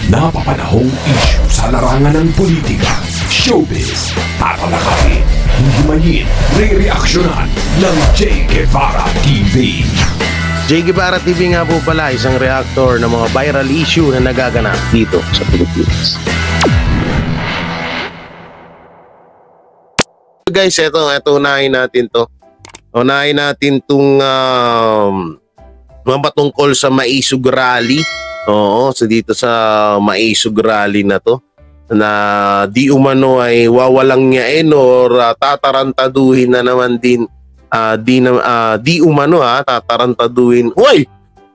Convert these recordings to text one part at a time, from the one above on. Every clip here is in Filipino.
Napapanahong issue sa larangan ng politika, showbiz, tatalakayin, himayin, re-reaksyonan ng J. Guevara TV. J. Guevara TV nga po pala, isang reactor ng mga viral issue na nagaganap dito sa Pilipinas. Guys, eto unahin natin to. Unahin natin itong mga patungkol sa Maisog Rally. Oo, so dito sa Maisog Rally na to, na di umano ay wawalang nyain or tatarantaduhin na naman din. Di umano tatarantaduhin. Uy!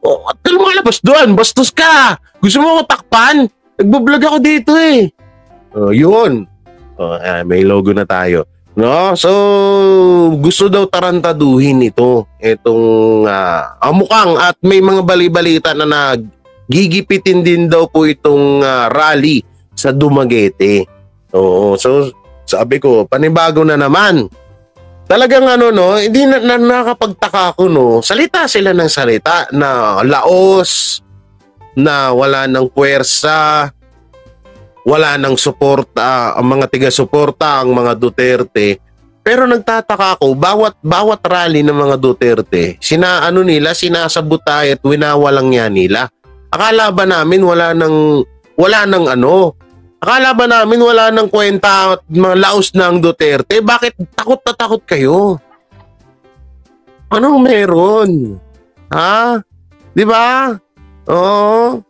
At ka lumalabas doon, bastos ka! Gusto mo ko takpan? Nagbablog ako dito eh. Yun. May logo na tayo. No? So, gusto daw tarantaduhin itong mukhang at may mga bali-balita na gigipitin din daw po itong rally sa Dumaguete. Oo, so sabi ko, panibago na naman. Talagang hindi na nakapagtaka ako, salita sila ng salita na laos, na wala ng puwersa, wala ng suporta, ang mga tiga-suporta, ang mga Duterte. Pero nagtataka ako, bawat rally ng mga Duterte, sinasabutay at winawalang niya nila. Akala ba namin wala nang kwenta at mga laos ng Duterte? Bakit takot na takot kayo? Anong meron? Ha? Di ba? Oo.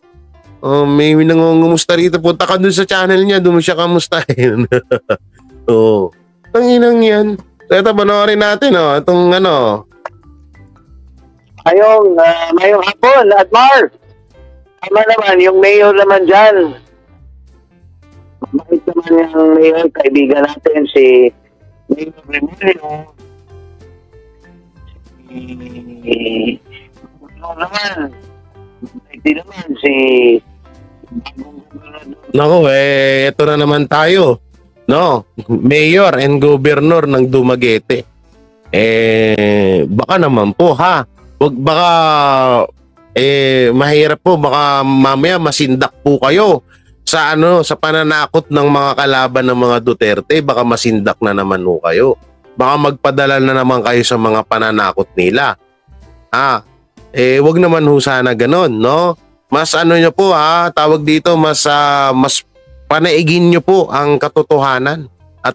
May nangungumusta rito. Punta ka dun sa channel niya. Doon mo siya kamustahin. Oo. Ang inang yan. So ito, panoorin natin. Itong Mayong hapon, Admar. Tama naman, yung mayor naman dyan. Bakit naman yung mayor, kaibigan natin, si Mayor Remilio. Naman. Hindi naman, si... Naku, ito na naman tayo. No? Mayor and Governor ng Dumaguete. Baka naman po, ha? Baka... mahirap po, baka mamaya masindak po kayo sa pananakot ng mga kalaban ng mga Duterte. Baka masindak na naman po kayo, baka magpadala na naman kayo sa mga pananakot nila. Wag naman ho sana ganon, no? Mas nyo po, tawag dito, mas panaigin nyo po ang katotohanan at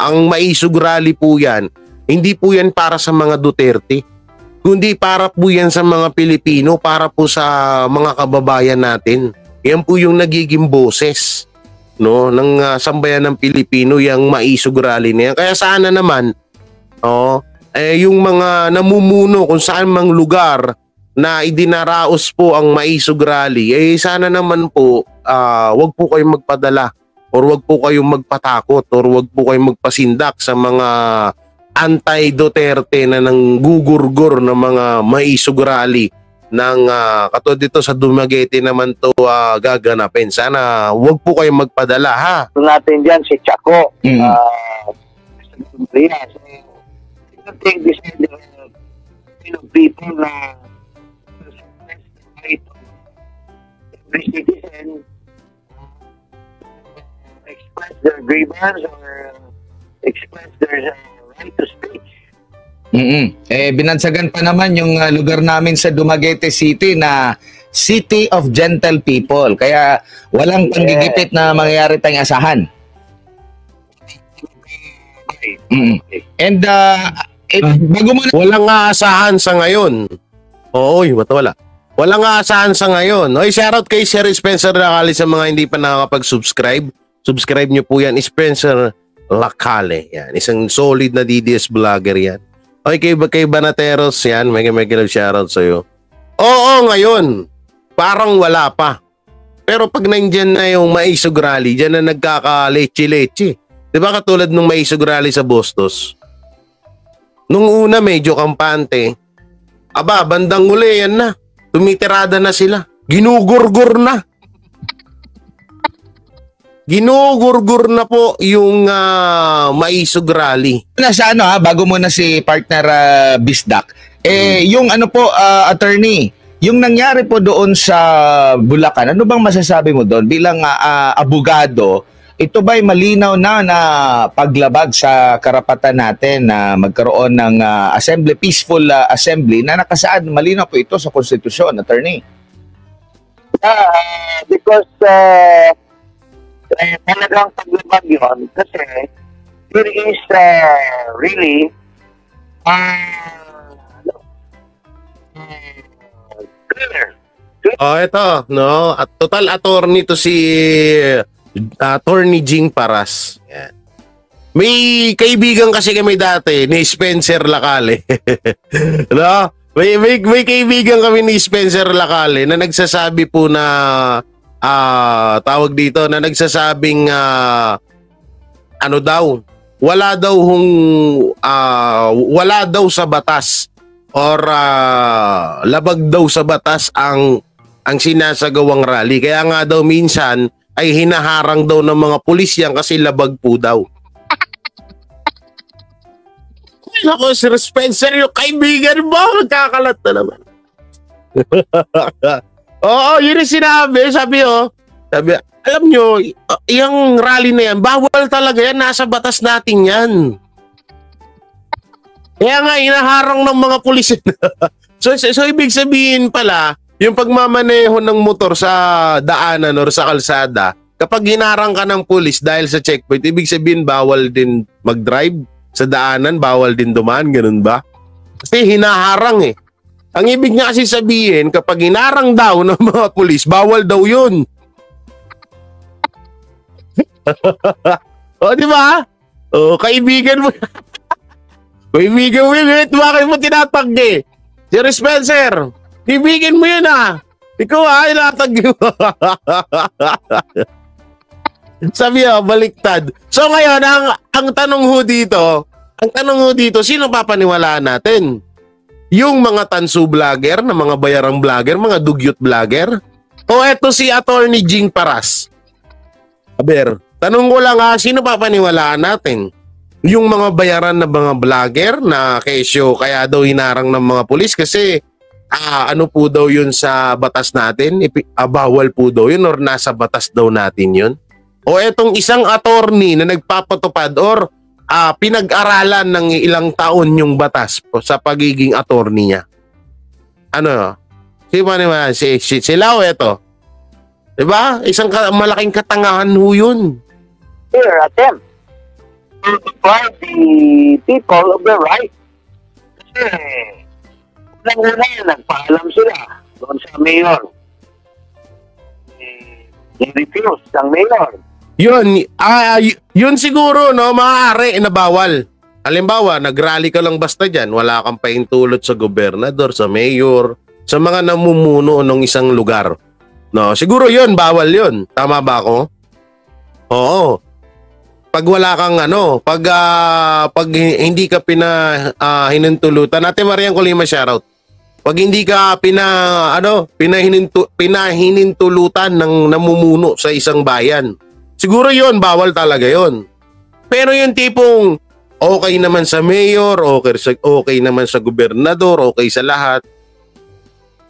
ang Maisog Rally po yan, hindi po yan para sa mga Duterte, kundi para po yan sa mga Pilipino, para po sa mga kababayan natin. Yan po yung nagiging boses, no, ng sambayan ng Pilipino, yung Maisog Rally na yan. Kaya sana naman, yung mga namumuno kung saan mang lugar na idinaraos po ang Maisog Rally, sana naman po, wag po kayong magpadala or wag po kayong magpatakot or wag po kayong magpasindak sa mga anti-Duterte na nang gugurgur ng mga Maisog Rally ng katulad dito sa Dumaguete naman to gaganapin. Sana wag po kayong magpadala, ha? Ito natin dyan, si Chaco. I don't think this is the kind of people na every citizen express their grievance or express their right to speech. Binansagan pa naman yung lugar namin sa Dumaguete City na City of Gentle People. Kaya walang panggigipit na mangyayari tayong asahan. And bago mo walang aasahan sa ngayon. Wala. Walang aasahan sa ngayon. Shoutout kay Sir Spencer Lacale sa mga hindi pa nakakapag-subscribe. Subscribe nyo po yan, Spencer Lacale. Yan, isang solid na DDS vlogger yan. Okay, kay Banateros yan, may shoutout sa'yo. Oo, ngayon, parang wala pa. Pero pag nandyan na yung Maisog Rally, dyan na nagkaka-leche-leche. Diba katulad nung Maisog Rally sa Bustos? Nung una medyo kampante, bandang uli yan na. Tumitirada na sila. Ginugurgur na. Ginugurgur na po yung Maisog Rally. Sa bago mo na si partner Bisdak, yung attorney, Yung nangyari po doon sa Bulacan, ano bang masasabi mo doon bilang abogado? Ito ba'y malinaw na paglabag sa karapatan natin na magkaroon ng assembly, peaceful assembly na nakasaad, malinaw po ito sa konstitusyon, attorney? Because talagang paglabag yun kasi there is really clear. Oh, ito, no? At total attorney to si Attorney Jing Paras. Yan. May kaibigan kasi kami dati ni Spencer Lacale. No? May kaibigan kami ni Spencer Lacale na nagsasabi po na tawag dito na nagsasabing ano daw, wala daw sa batas or labag daw sa batas ang sinasagawang rally. Kaya nga daw minsan ay hinaharang daw ng mga pulis yan kasi labag po daw. Ako, Sir Spencer, yung kaibigan mo, magkakalat na naman. Oo, yun yung sinabi. Sabi, alam nyo, yung rally na yan, bawal talaga yan, nasa batas natin yan. Kaya nga, inaharang ng mga pulis. so, ibig sabihin pala, yung pagmamaneho ng motor sa daanan or sa kalsada, kapag hinarang ka ng pulis dahil sa checkpoint, ibig sabihin bawal din mag-drive sa daanan, bawal din dumaan, ganun ba? Kasi hinaharang eh. Ang ibig niya kasi sabihin, kapag hinarang daw ng mga pulis, bawal daw yun. O, di ba? O, kaibigan mo. Kaibigan mo yun, bakit mo tinatanggi? Sir Spencer, kaibigan mo yun Ikaw inatanggi mo. Sabi baliktad. So ngayon, ang tanong ho dito, sino papaniwalaan natin? Yung mga tansu vlogger, na mga bayarang vlogger, mga dugyot vlogger? O eto si Attorney Jing Paras? Aber, tanong ko lang sino papaniwalaan natin? Yung mga bayaran na mga vlogger na kesyo kaya daw hinarang ng mga pulis kasi ano po daw yun sa batas natin? Bawal po daw yun or nasa batas daw natin yun? O etong isang attorney na nagpapatupad or pinag-aralan ng ilang taon yung batas sa pagiging attorney niya. Ano? Si Lau, eto. Diba? Isang malaking katangahan ho yun. Here, attempt to deprive the people of their right. Kasi, unang-una nagpaalam sila doon sa mayor. I-refuse ang mayor. Yun siguro, no, maaari na bawal. Halimbawa, nag-rally ka lang basta dyan, wala kang paintulot sa gobernador, sa mayor, sa mga namumuno ng isang lugar. No, siguro yun, bawal yun. Tama ba ako? Oo. Pag wala kang pag hindi ka hinintulutan, Ate Marian Colima shoutout. Pag hindi ka pinahinintulutan ng namumuno sa isang bayan, siguro yon bawal talaga yon. Pero yung tipong okay naman sa mayor, okay naman sa gobernador, okay sa lahat,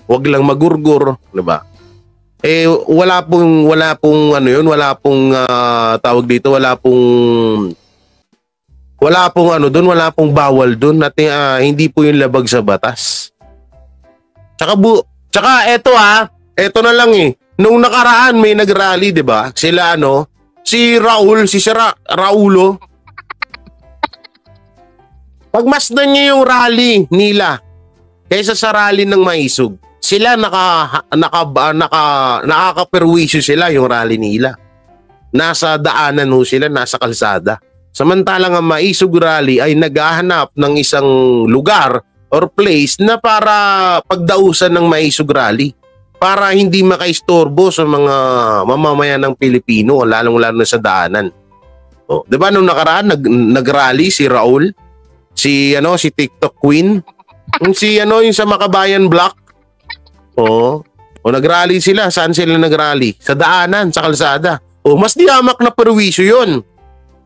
wag lang magurgur, 'di ba? Wala pong tawag dito, wala pong bawal doon at hindi po yung labag sa batas. Tsaka eto na lang nung nakaraan may nagrally, 'di ba? Sila si Raulo. Pagmasdan niyo yung rally nila kaysa sa rally ng Maisog. Sila nakakaperwisyo sila yung rally nila. Nasa daanan sila, nasa kalsada. Samantalang ang Maisog rally ay naghahanap ng isang lugar or place na para pagdausan ng Maisog rally. Para hindi makaistorbo sa mga mamamayan ng Pilipino, lalong-lalo na sa daanan. Oh, 'di ba nung nakaraan nag-rally si Raul, si TikTok Queen, yung sa Makabayan Block. Nag-rally sila. Saan sila nag-rally? Sa daanan, sa kalsada. Mas diamak na perwisyo 'yun.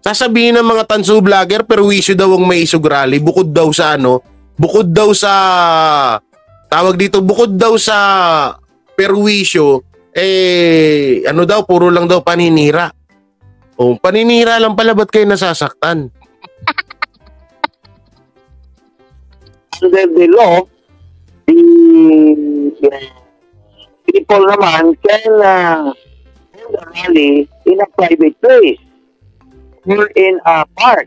Sasabihin ng mga tansu vlogger, perwisyo daw ang Maisog rally bukod daw sa tawag dito, bukod daw sa perwisyo, ano daw, puro lang daw paninira. O, paninira lang pala, ba't kayo nasasaktan? Under the law, the people naman can hold a rally in a private place or in a park.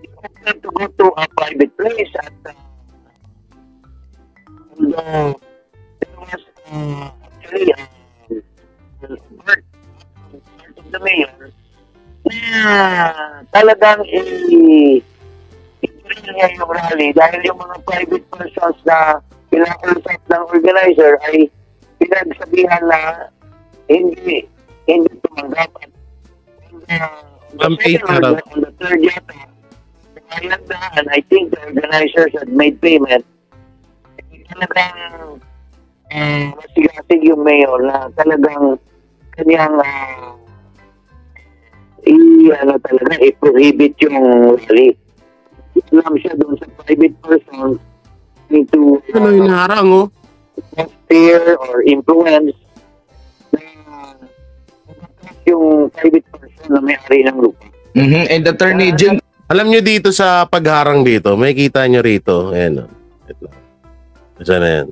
You have to go to a private place at there was actually part of the mayor na talagang i-bring niya yung rally dahil yung mga private persons na pinakausap ng organizer ay pinagsabihan na hindi tumanggap. On the third yata, and I think the organizers had made payment. Talagang masigasig yung mayor na talagang kanyang i-prohibit yung rally. Islam siya doon sa private person into Ano yung naharang, oh? fear or influence na yung private person na may-ari ng lupa. And Attorney Jing, Alam nyo dito sa pagharang dito, may kita nyo rito. Ayan, oh. Ito. Saan na yan?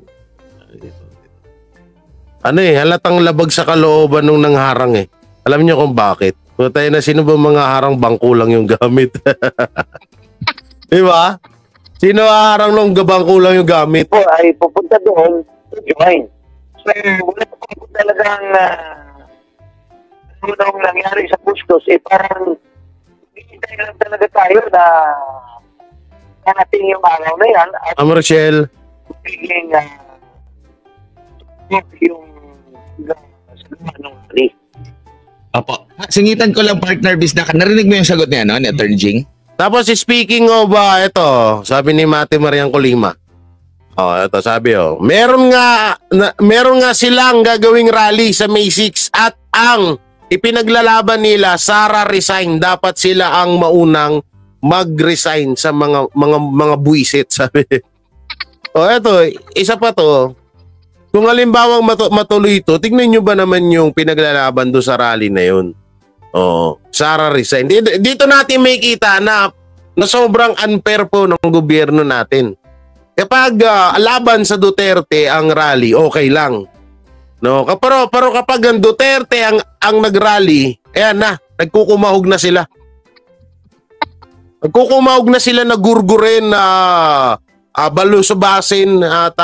Ano halatang labag sa kalooban nung nangharang eh. Alam nyo kung bakit? Tayo na, sino ba mga harang bangko lang yung gamit? Di ba? Sino harang nung bangko lang yung gamit? Po ay pupunta doon to join. So, wala po talagang nung nangyari sa Bustos, parang hintay lang talaga tayo na natin yung araw na yan at Rochelle. biging yung ng rally. Apo. Singitan ko lang, partner Bisna. Narinig mo yung sagot niya, no, ni Attorney Jing? Tapos speaking of ito, sabi ni Mate Mariang Colima. Ito sabi meron nga silang gagawing rally sa May 6 at ang ipinaglalaban nila Sara resign. Dapat sila ang maunang mag-resign sa mga buwisit, sabi. Ito, isa pa to. Kung halimbawang matuloy ito, tignan nyo ba naman yung pinaglalaban do sa rally na yun? Sara resign. Dito natin may kita na sobrang unfair po ng gobyerno natin. Kapag laban sa Duterte ang rally, okay lang. No, pero kapag ang Duterte ang nag-rally, ayan na, nagkukumahog na sila. Nagkukumahog na sila, nagurgurin na balusubasin at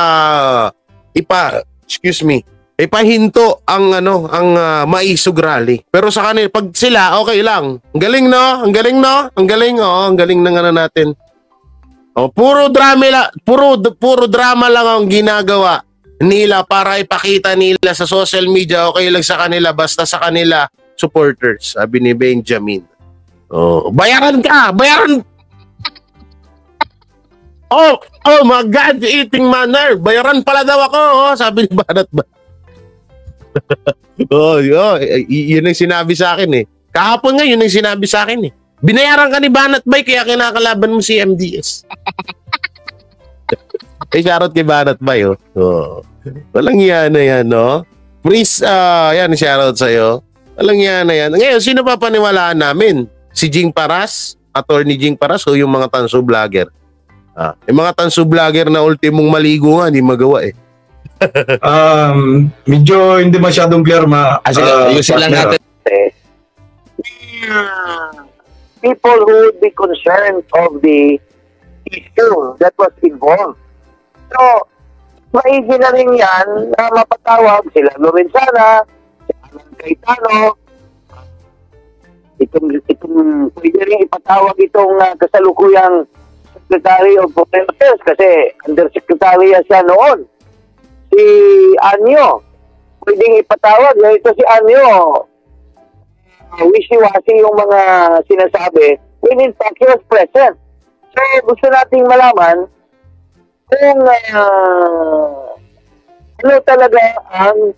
ipahinto ang maisog rally. Pero sa kanila, pag sila, okay lang. Ang galing, no? Ang galing, no? Ang galing, ang galing ng natin. Puro drama lang ang ginagawa nila para ipakita nila sa social media, okay lang sa kanila, basta sa kanila supporters, sabi ni Benjamin. Bayaran ka! Bayaran! Oh my God, eating manner. Bayaran pala daw ako, sabi ni Banat ba? Yun ang sinabi sa akin eh. Kahapon nga, yun ang sinabi sa akin eh. Binayaran ka ni Banat Bay, kaya kinakalaban mo si MDS. Shoutout kay Banat Bay, Walang yan na yan, no? Please, yan, shoutout sa'yo. Walang yan na yan. Ngayon, sino pa paniwalaan namin? Si Jing Paras? Attorney Jing Paras o yung mga tanso vlogger? Yung mga tanso vlogger na ultimong maligo nga, hindi magawa eh. Medyo hindi masyadong clear ayusin lang natin. People who would be concerned of the issue that was involved. So, maigi na rin yan na mapatawag sila Lorenzana, si Alan Cayetano, itong pwede rin ipatawag itong kasalukuyang Secretary of Foreign Affairs kasi Undersecretary siya noon. Si Anyo, pwedeng ipatawag. Ito si Anyo, wishy-washy yung mga sinasabi when in fact he was present. So, gusto nating malaman kung ano talaga ang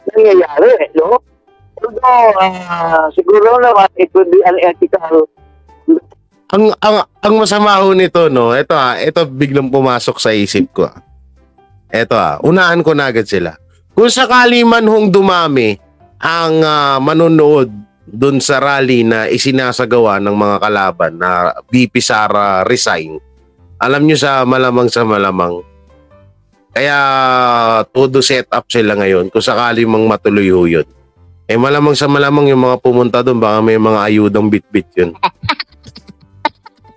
nangyayari, no? Although, siguro naman it would be unethical ang masama ho nito, no, ito biglang pumasok sa isip ko. Ito unahan ko na agad sila. Kung sakali man hong dumami ang manonood dun sa rally na isinasagawa ng mga kalaban na VP Sara resign, alam nyo sa malamang, kaya todo set up sila ngayon kung sakali mang matuloy ho yun. Malamang sa malamang yung mga pumunta doon, baka may mga ayudang bit-bit yun.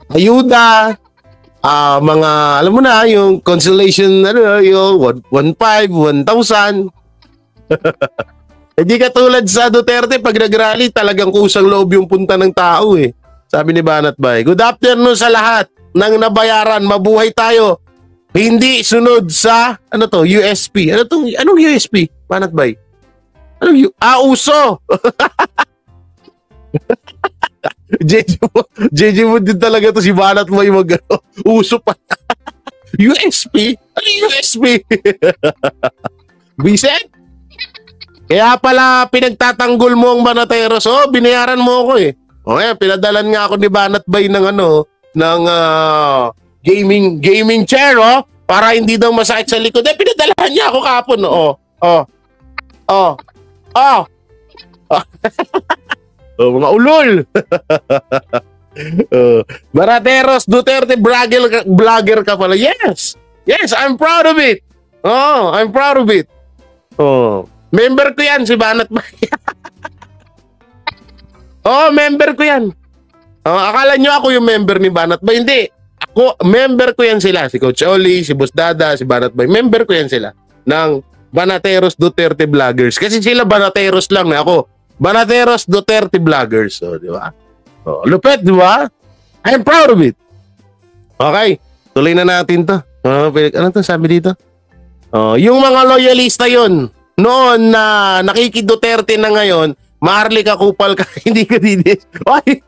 Ayuda, mga, alam mo na, yung consolation, yung 1,500, 1,000. Hindi katulad sa Duterte, pag nag-rally, talagang kusang loob yung punta ng tao eh. Sabi ni Banat Bay, good afternoon sa lahat ng nabayaran, mabuhay tayo. Hindi sunod sa, USP. Anong USP? Banat Bay? Uso! JJ mo din talaga to si Banat mo yung uso pa. USP? Ano USP? Vincent? Kaya pala pinagtatanggol mo ang Banateros. Binayaran mo ako eh. Pinadalan nga ako ni Banat Bay ng gaming chair para hindi daw masakit sa likod. Pinadalahan niya ako kapon. Mga ulol. Banateros, Duterte, vlogger ka pala. Yes, I'm proud of it. I'm proud of it. Member ko yan, si Banat Bay. Member ko yan. Akala nyo ako yung member ni Banat Bay. Hindi. Member ko yan sila. Si Coach Oli, si Boss Dada, si Banat Bay. Member ko yan sila. Ng Banateros Duterte Vloggers. Kasi sila Banateros lang. Ako, Banateros Duterte Vloggers. Di ba? Lupet, di ba? I'm proud of it. Okay. Tuloy na natin to. Ano to sabi dito? Yung mga loyalista yon noon na nakiki-Duterte na ngayon, maharlika kupal ka, hindi ka didis. Ay!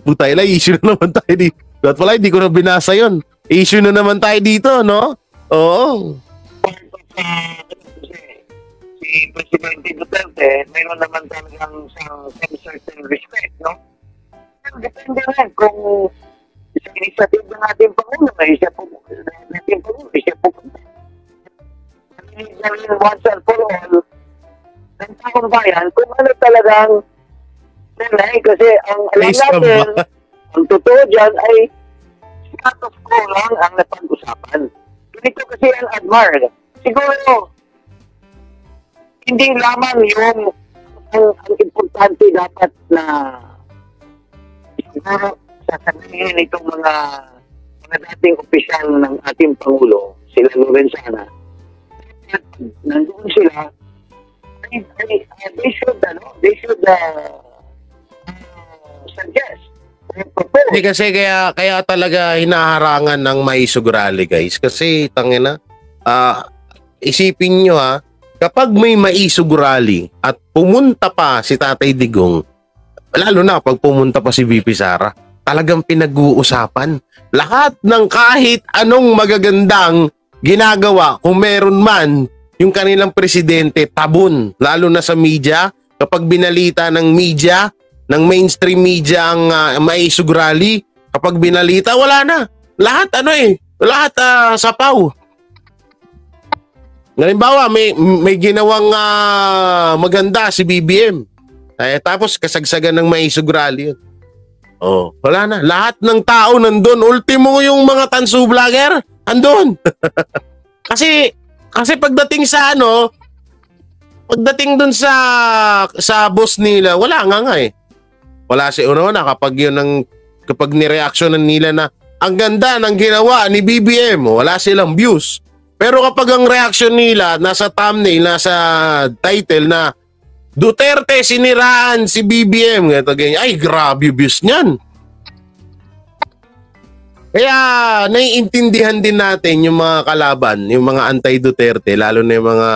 Putay lang, issue na naman tayo dito. At wala, hindi ko na binasa yon. Issue na naman tayo dito, no? Oo. Si Presidente Duterte, mayroon naman talagang some certain respect, no? Pero depende rin kung isang initiative na natin Pangulo, isa po once and for all, ng taong bayan, kung ano talagang kasi ang alam natin, ang totoo dyan ay status quo lang ang napag-usapan. Ganito kasi ang Admar. Siguro, hindi lamang yung ang importante dapat na siguro sasabihin itong mga dating opisyal ng ating Pangulo, sila Lorenzana, nandoon sila, they should suggest. Hindi kasi kaya talaga hinaharangan ng maisog rally, guys. Kasi tangina, isipin nyo kapag may maisog rally at pumunta pa si Tatay Digong, lalo na pag pumunta pa si VP Sara, talagang pinag-uusapan. Lahat ng kahit anong magagandang ginagawa, kung meron man, yung kanilang presidente, tabon. Lalo na sa media, kapag binalita ng media, ng mainstream media ang maisog rally, kapag binalita, wala na. Lahat lahat sapaw. Halimbawa, may ginawang maganda si BBM. Tapos kasagsagan ng maisog rally yun. Wala na. Lahat ng tao nandun. Ultimo yung mga tansu vlogger, andun. kasi pagdating sa pagdating dun sa boss nila, wala nga eh. Wala si una kapag nireaksyonan nila na ang ganda ng ginawa ni BBM, wala silang views. Pero kapag ang reaction nila nasa thumbnail, nasa title na Duterte siniraan si BBM, ganyan, ay grabe views niyan. Kaya naiintindihan din natin yung mga kalaban, yung mga anti-Duterte, lalo na yung mga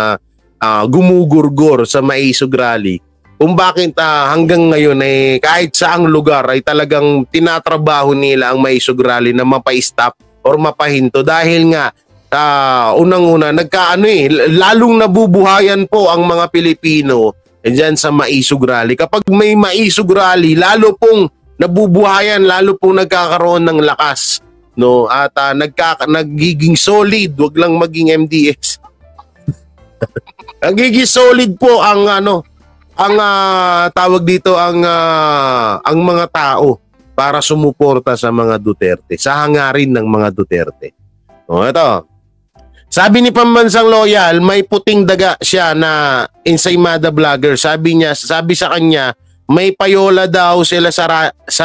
gumugurgor sa maisog rally, kung bakit hanggang ngayon kahit saang lugar ay talagang tinatrabaho nila ang maisog rally na mapa-stop or mapahinto dahil nga unang-una lalong nabubuhayan po ang mga Pilipino dyan sa maisog rally. Kapag may maisog rally, lalo pong nabubuhayan lalo pong nagkakaroon ng lakas, no? At nagiging solid, wag lang maging MDS. Nagiging solid po ang tawag dito ang mga tao para sumuporta sa mga Duterte, sa hangarin ng mga Duterte. O ito. Sabi ni Pambansang Loyal, may puting daga siya na Ensaymada vlogger. Sabi sa kanya, may payola daw sila sa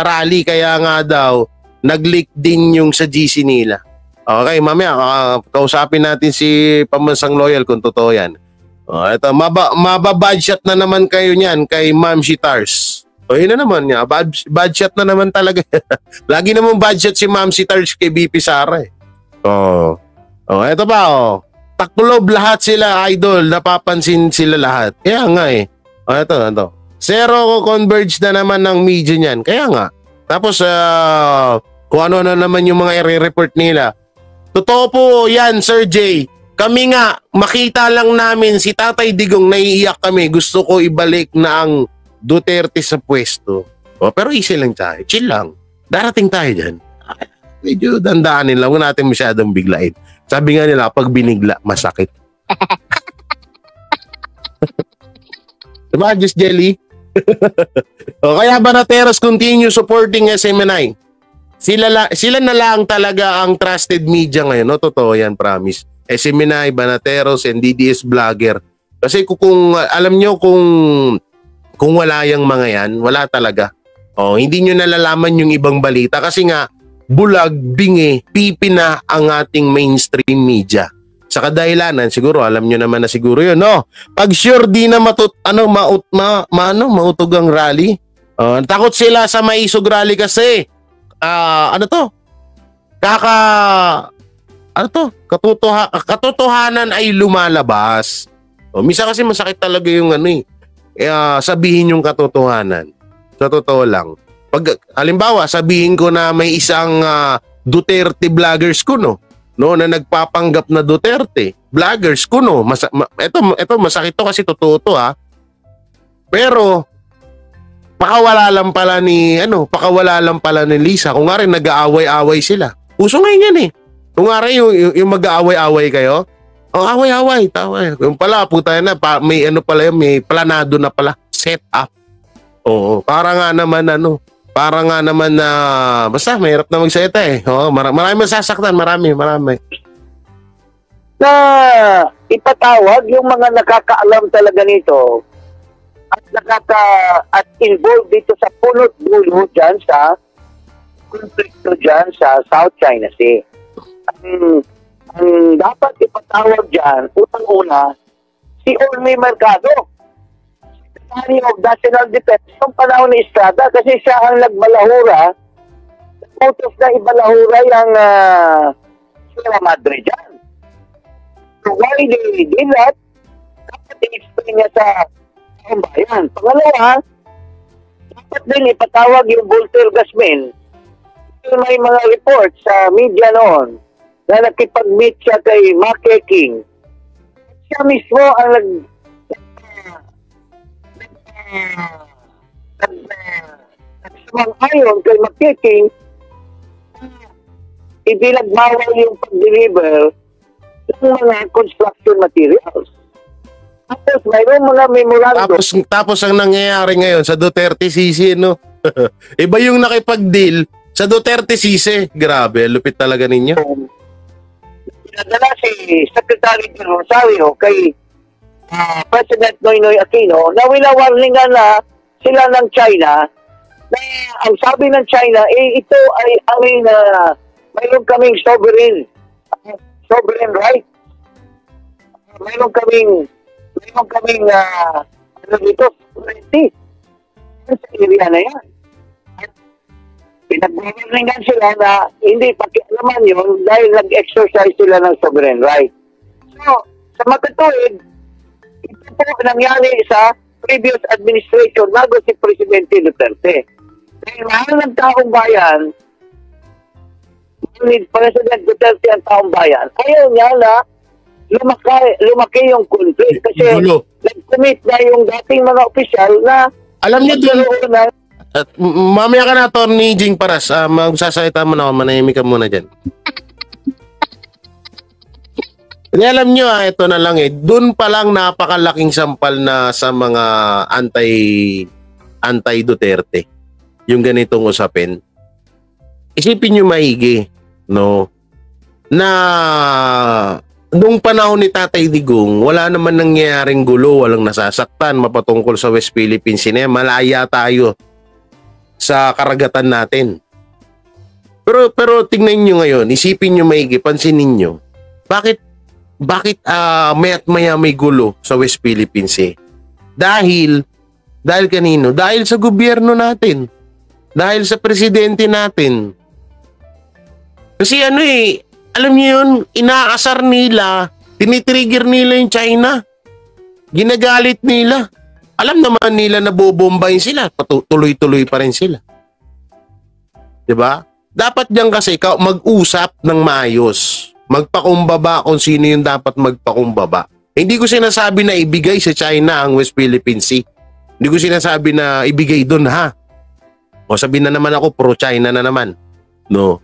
rally, kaya nga daw nag-leak din yung sa GC nila. Okay, mamaya kausapin natin si Pambansang Loyal kung totoo yan. Ito, mababad shot na naman kayo niyan kay Ma'am Sitars. Yun na naman niya, bad shot na naman talaga. Lagi naman bad shot si Ma'am Sitars kay BP Sara eh. Ito pa taklob lahat sila, idol, napapansin sila lahat. Kaya nga eh. Ito. Zero converge na naman ng media niyan. Kaya nga. Tapos kung ano na naman yung mga i-report nila. Totoo po yan, Sir Jay. Kami nga, makita lang namin si Tatay Digong, naiiyak kami. Gusto ko ibalik na ang Duterte sa pwesto. Pero easy lang tayo. Chill lang. Darating tayo dyan. Medyo dandaanin lang. Huwag natin masyadong biglain. Sabi nga nila, pag binigla, masakit. Diba, Just Jelly? Kaya Banateros continue supporting SMNI. Sila na lang talaga ang trusted media ngayon. Totoo yan, promise. SMNI, Banateros, and DDS Vlogger. Kasi kung alam nyo kung wala yung mga yan, wala talaga. Hindi nyo nalalaman yung ibang balita kasi nga, bulag, bingi, pipi na ang ating mainstream media. Sa kadahilanan, siguro, alam nyo naman na siguro yun, no? Pag sure di na mautog ang rally, takot sila sa maisog rally kasi, katotohanan ay lumalabas. Misa kasi masakit talaga yung sabihin yung katotohanan. Sa totoo lang. Pag halimbawa sabihin ko na may isang Duterte vloggers ko na nagpapanggap na Duterte vloggers ko ito masakit to kasi totoo to pero pakawala lang pala ni Lisa kung nga rin nag-aaway-aaway sila. Uso ngayon yan kung nga rin yung mag-aaway-aaway kayo, away-away yung pala puta na may may planado na pala set up. Para nga naman na basta mahirap na magsalita marami masasaktan, marami na ipatawag yung mga nakakaalam talaga nito at involved dito sa punot dulo dyan sa konflikto dyan sa South China Sea. Ang dapat ipatawag dyan, unang-una, si Orly Mercado, Secretary of National Defense ng panahon ni Estrada, kasi siya ang nagbalahura, utos na ibalahura yung Sierra Madre dyan. So why they did that, dapat i-explain niya sa bayan. Pangalawa, dapat din ipatawag yung Voltaire Gasmin. May mga report sa media noon na nakipag-meet siya kay Mackay King. Siya mismo ang nagsamang-ayon kay Mackay King, ibinagbawal yung pag-deliver ng mga construction materials. Tapos mayroong mga memorandum. Tapos ang nangyayari ngayon sa Duterte Sisi, iba yung nakipag-deal sa Duterte Sisi. Grabe, lupit talaga ninyo. Pinadala si Secretary General Rosario kay President Noynoy Aquino na winawarningan na sila ng China na ang sabi ng China, ito ay mayroon kaming sovereign right. Mayroon kaming sovereignty sa area na yan. Pinagbabarningan sila na hindi pakialaman yun dahil nag-exercise sila ng sovereign right. So, sa makatuwid, ito po nangyari sa previous administration bago si Presidente Duterte. Dahil mahal ng taong bayan, ni President Duterte ang taong bayan, ayaw niya na lumaki yung conflict kasi nag-commit na yung dating mga opisyal na alam niyo At mamaya ka na, Atty. Jing Paras. Magsasalita mo na ako. Manahimik ka muna dyan. Hindi, alam nyo, ito na lang eh. Doon pa lang napakalaking sampal na sa mga anti-Duterte. Yung ganitong usapin. Isipin nyo maigi, no? Na nung panahon ni Tatay Digong, wala naman nangyayaring gulo, walang nasasaktan, mapatungkol sa West Philippine Sea. Malaya tayo sa karagatan natin. Pero tingnan nyo ngayon, isipin nyo maigi, pansinin nyo, bakit maya't maya may gulo sa West Philippine Sea? Dahil kanino? Dahil sa gobyerno natin. Dahil sa presidente natin. Kasi alam niyo yun, inaasar nila, tinitrigger nila yung China. Ginagalit nila. Alam naman nila na bobombayin sila, tuloy-tuloy pa rin sila. 'Di ba? Dapat diyan kasi mag-usap ng maayos. Magpakumbaba kung sino yung dapat magpakumbaba. Hindi ko sinasabi na ibigay sa China ang West Philippine Sea. Hindi ko sinasabi na ibigay doon, ha. O sabihin na naman ako, pro-China na naman. No.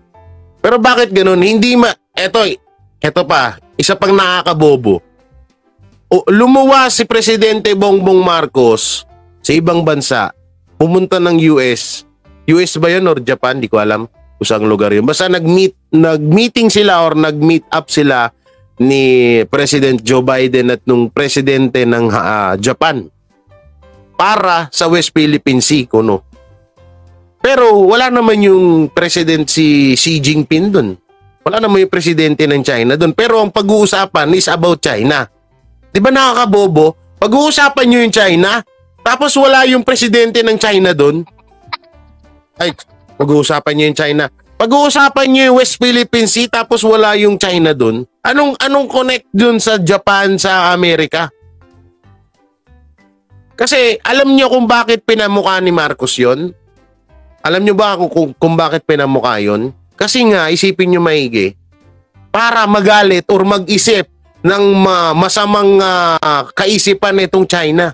Pero bakit ganun? Hindi eto pa, isa pang nakakabobo. Lumuwas si Presidente Bongbong Marcos sa ibang bansa, pumunta ng US. US ba yun or Japan? Di ko alam kung saan lugar yun. Basta nag-meeting sila or nag-meet up sila ni President Joe Biden at nung presidente ng Japan para sa West Philippine Sea, kuno. Pero wala naman yung president si Xi Jinping dun. Wala naman yung presidente ng China dun. Pero ang pag-uusapan is about China. Di ba nakakabobo? Pag-uusapan nyo yung China, tapos wala yung presidente ng China dun. Ay, pag-uusapan nyo yung China. Pag-uusapan nyo yung West Philippine Sea, tapos wala yung China dun. Anong connect dun sa Japan, sa Amerika? Kasi alam nyo kung bakit pinamukha ni Marcos yon? Alam nyo ba kung bakit pinamukha yon? Kasi nga, isipin nyo maigi, para magalit or mag-isip ng masamang kaisipan nitong China,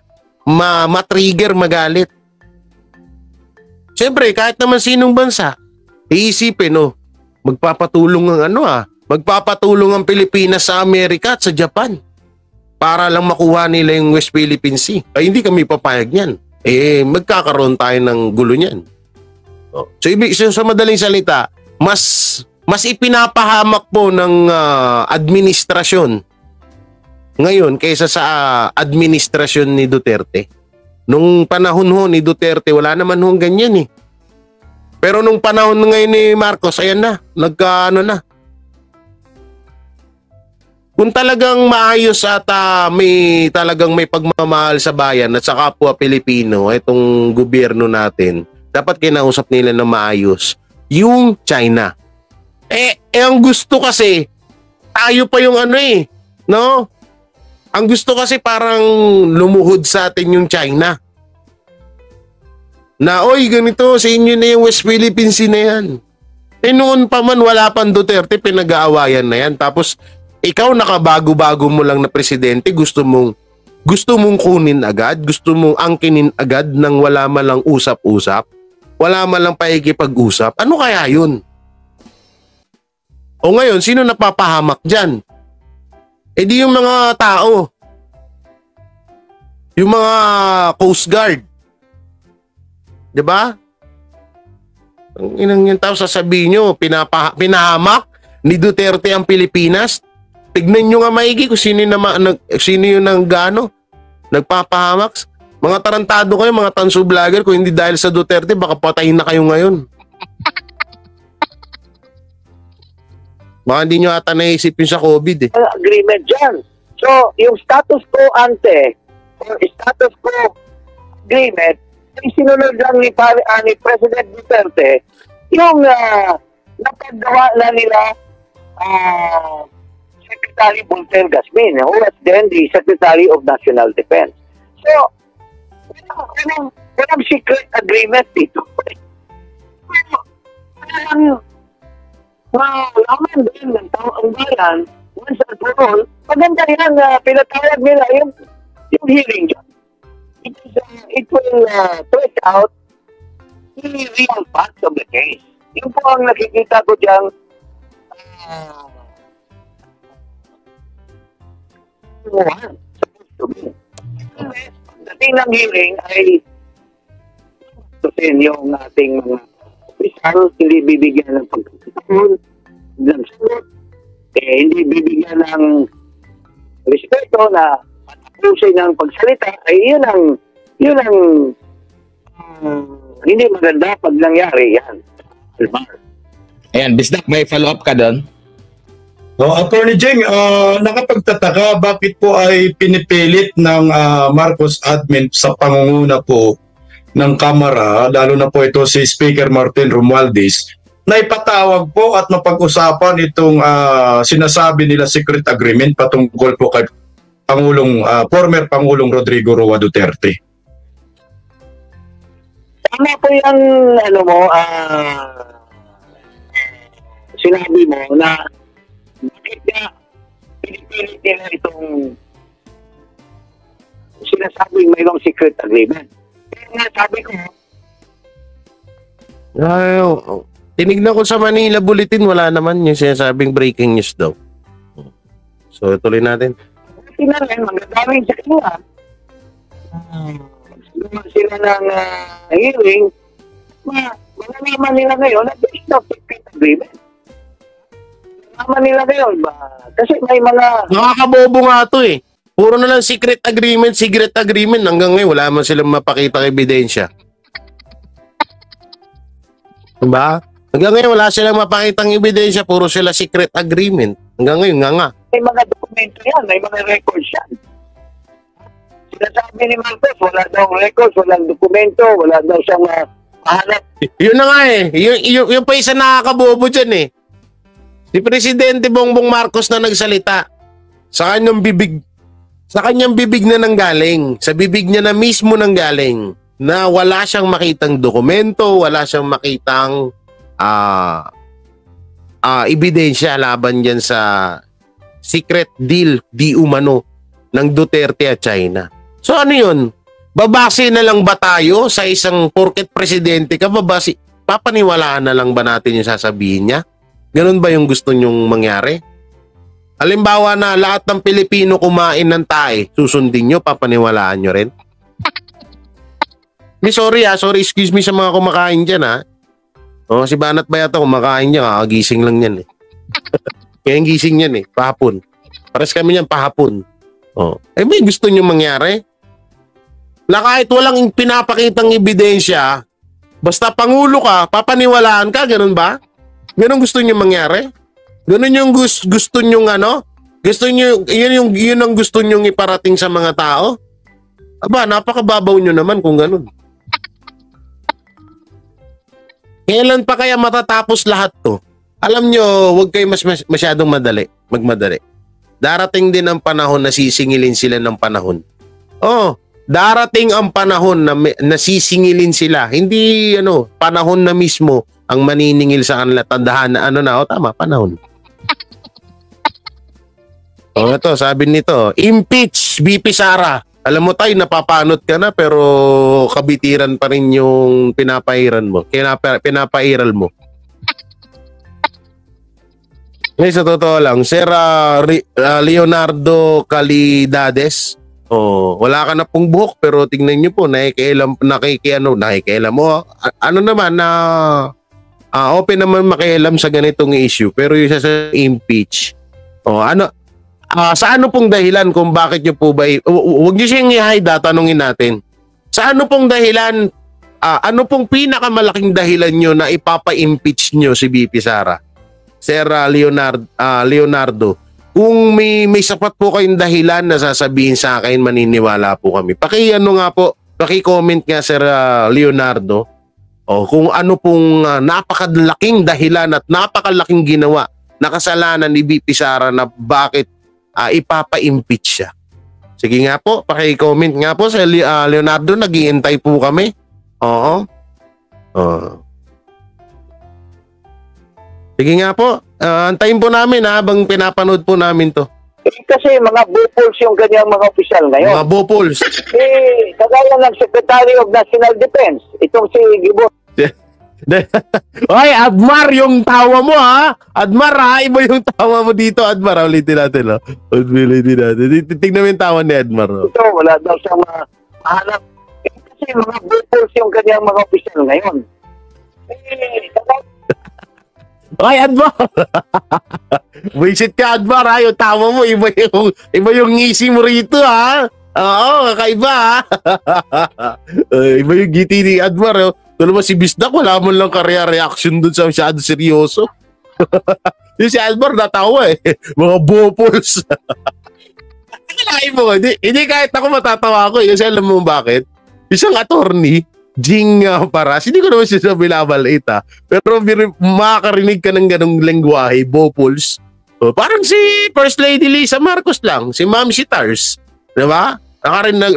matrigger magalit. Siyempre, kahit naman sinong bansa, iisipin, magpapatulong magpapatulong ang Pilipinas sa Amerika at sa Japan para lang makuha nila yung West Philippine Sea. Ay, hindi kami papayag niyan. Magkakaroon tayo ng gulo niyan. So sa madaling salita, mas ipinapahamak po ng administrasyon ngayon kaysa sa administrasyon ni Duterte. Nung panahon ho ni Duterte, wala naman ho ganyan eh. Pero nung panahon ngayon ni Marcos, ayan na, na. Kung talagang maayos at talagang may pagmamahal sa bayan at sa kapwa Pilipino, itong gobyerno natin, dapat kinausap nila na maayos yung China. Ang gusto kasi, tayo pa yung no? Ang gusto kasi parang lumuhod sa atin yung China. Na, oy, ganito, sa inyo na yung West Philippine Sea na yan. Noon pa man, wala pang Duterte, pinag-aawayan na yan. Tapos, ikaw nakabago-bago mo lang na presidente, gusto mong kunin agad, gusto mong angkinin agad nang wala man lang usap-usap, wala man lang paikipag-usap. Ano kaya yun? O ngayon, sino napapahamak dyan? Di yung mga tao. Yung mga Coast Guard. Diba? Ang inang yung tao sasabihin nyo, pinahamak ni Duterte ang Pilipinas. Tignan nyo nga maigi kung sino yung nagpapahamak. Mga tarantado kayo, mga tanso vlogger, kung hindi dahil sa Duterte, baka patayin na kayo ngayon. Baka hindi nyo ata naisip yung sa COVID eh. Agreement dyan. So, yung status quo ante, or status quo agreement, ay sinunod lang ni President Duterte, yung napagawa na nila Secretary Voltaire Gasmin, who was then the Secretary of National Defense. So, walang secret agreement dito. Malaman din ng taong bayan, once and for all, maganda yan na pinatawag nila yung hearing dyan. It will trace out the real facts of the case. Yun po ang nakikita ko dyan. Supposed to be. Pagdating ng hearing ay yung ating mga official, hindi bibigyan ng pagkakataon, ng sagot, hindi bibigyan ng respeto na patapusin ng pagsalita, ay yun ang hindi maganda pag nangyari yan. Almar. Ayan, Bisdak, may follow-up ka doon? Attorney Jeng, nakapagtataka bakit po ay pinipilit ng Marcos admin sa pangunguna po ng Kamara, lalo na po ito si Speaker Martin Romualdez, na ipatawag po at mapag-usapan itong sinasabi nila secret agreement patungkol po kay former Pangulong Rodrigo Roa Duterte. Tama po yung sinabi mo na bakit nga pinipilit nila itong sinasabing mayroong secret agreement. Kaya nga sabi ko, tinignan ko sa Manila Bulletin, wala naman yung sinasabing breaking news daw. So, tuloy natin. kasi na rin, magdadaming sa kanila. Magsulungan sila ng hearing, malalaman nila ngayon na there is no secret agreement. Malalaman nila ngayon ba? Kasi may mga... Nakakabobo nga to eh. Puro na lang secret agreement. Hanggang ngayon, wala man silang mapakita ebidensya. Diba? Hanggang ngayon, wala silang mapakitang ebidensya. Puro sila secret agreement. Hanggang ngayon, nga. May mga dokumento yan, may mga records yan. Sinasabi ni Marcos, wala daw records, walang dokumento, wala daw siyang mahanap. Yun na nga eh. Yung pa isa nakakabobo dyan eh. Si Presidente Bongbong Marcos na nagsalita. Sa kanyang bibig na nanggaling. Sa bibig niya na mismo nanggaling. Na wala siyang makitang dokumento, wala siyang makitang ebidensya laban dyan sa secret deal di umano ng Duterte at China. So ano yun? Babase na lang ba tayo sa isang porket presidente ka? Papaniwalaan na lang ba natin yung sasabihin niya? Ganun ba yung gusto nyong mangyari? Halimbawa na lahat ng Pilipino kumain ng tae, susundin nyo, papaniwalaan nyo rin? Sorry, excuse me sa mga kumakain dyan ha. Si Banat Bayata kumakain niya, kakagising lang yan eh. Kaya yung gising yan eh, pahapon. Pares kami yan pahapon. May gusto nyo mangyari? Kahit walang pinapakitang ebidensya, basta Pangulo ka, papaniwalaan ka, ganun ba? Ganun gusto nyo mangyari? Ganun yung gusto nyo Gusto nyo, yun ang gusto nyo iparating sa mga tao? Aba, napakababaw nyo naman kung ganun. Kailan pa kaya matatapos lahat to? Alam nyo, huwag kayo masyadong magmadali. Darating din ang panahon na sisingilin sila ng panahon. Darating ang panahon na nasisingilin sila. Hindi panahon na mismo ang maniningil sa kanila. Tandahan na tama, panahon. Ito, sabi nito, impeach BP Sara. Alam mo tayo, napapanot ka na pero kabitiran pa rin yung pinapairal mo. Sa totoo lang, Sir Leonardo Calidades, wala ka na pong buhok pero tingnan nyo po, nakikialam mo. Ano naman na open naman makialam sa ganitong issue pero yung sa impeach. Sa ano pong dahilan kung bakit nyo po ba, huwag nyo siyang i-hide, tanungin natin. Sa ano pong dahilan, ano pong pinakamalaking dahilan nyo na ipapa-impeach nyo si BP Sara? Sir Leonardo, kung may sapat po kayong dahilan na sasabihin sa akin, maniniwala po kami. Paki-comment nga Sir Leonardo, kung ano pong napakalaking dahilan at napakalaking ginawa na kasalanan ni BP Sara na bakit ipapa-impeach siya. Sige nga po, paki-comment nga po sa Leonardo, nag-iintay po kami. Sige nga po, antayin po namin habang pinapanood po namin to. Kasi mga bupols yung ganyang mga opisyal ngayon. Mga bupols. Kagaya ng Secretary of National Defense, itong si Gibo. Oy, Admar, yung tawa mo ha. Admar ha, iba yung tawa mo dito, Admar. Ulitin natin, ha. Ulitin natin. Tingnan mo yung tawa ni Admar. No? Ito, wala daw siyang mahanap. Kasi mga bupos yung kanyang mga opisyal ngayon. Oy, Admar. Visit ka, Admar, ha. Yung tawa mo, iba yung ngisi mo rito, ha. Oo, kakaiba, ha. Iba yung giti ni Admar, ha. Ito naman si Bisdak, wala mo lang reaction dun sa masyado seryoso. Yung si Admar natawa eh. Mga bopols. Kalahin mo, hindi kahit ako matatawa ako. Kasi alam mo bakit? Isang attorney, Jing Paras, hindi ko naman siya binabalait ha. Pero makakarinig ka ng ganong lengguwahe, bopols. Parang si First Lady Lisa Marcos lang, si Ma'am Sitars. Diba?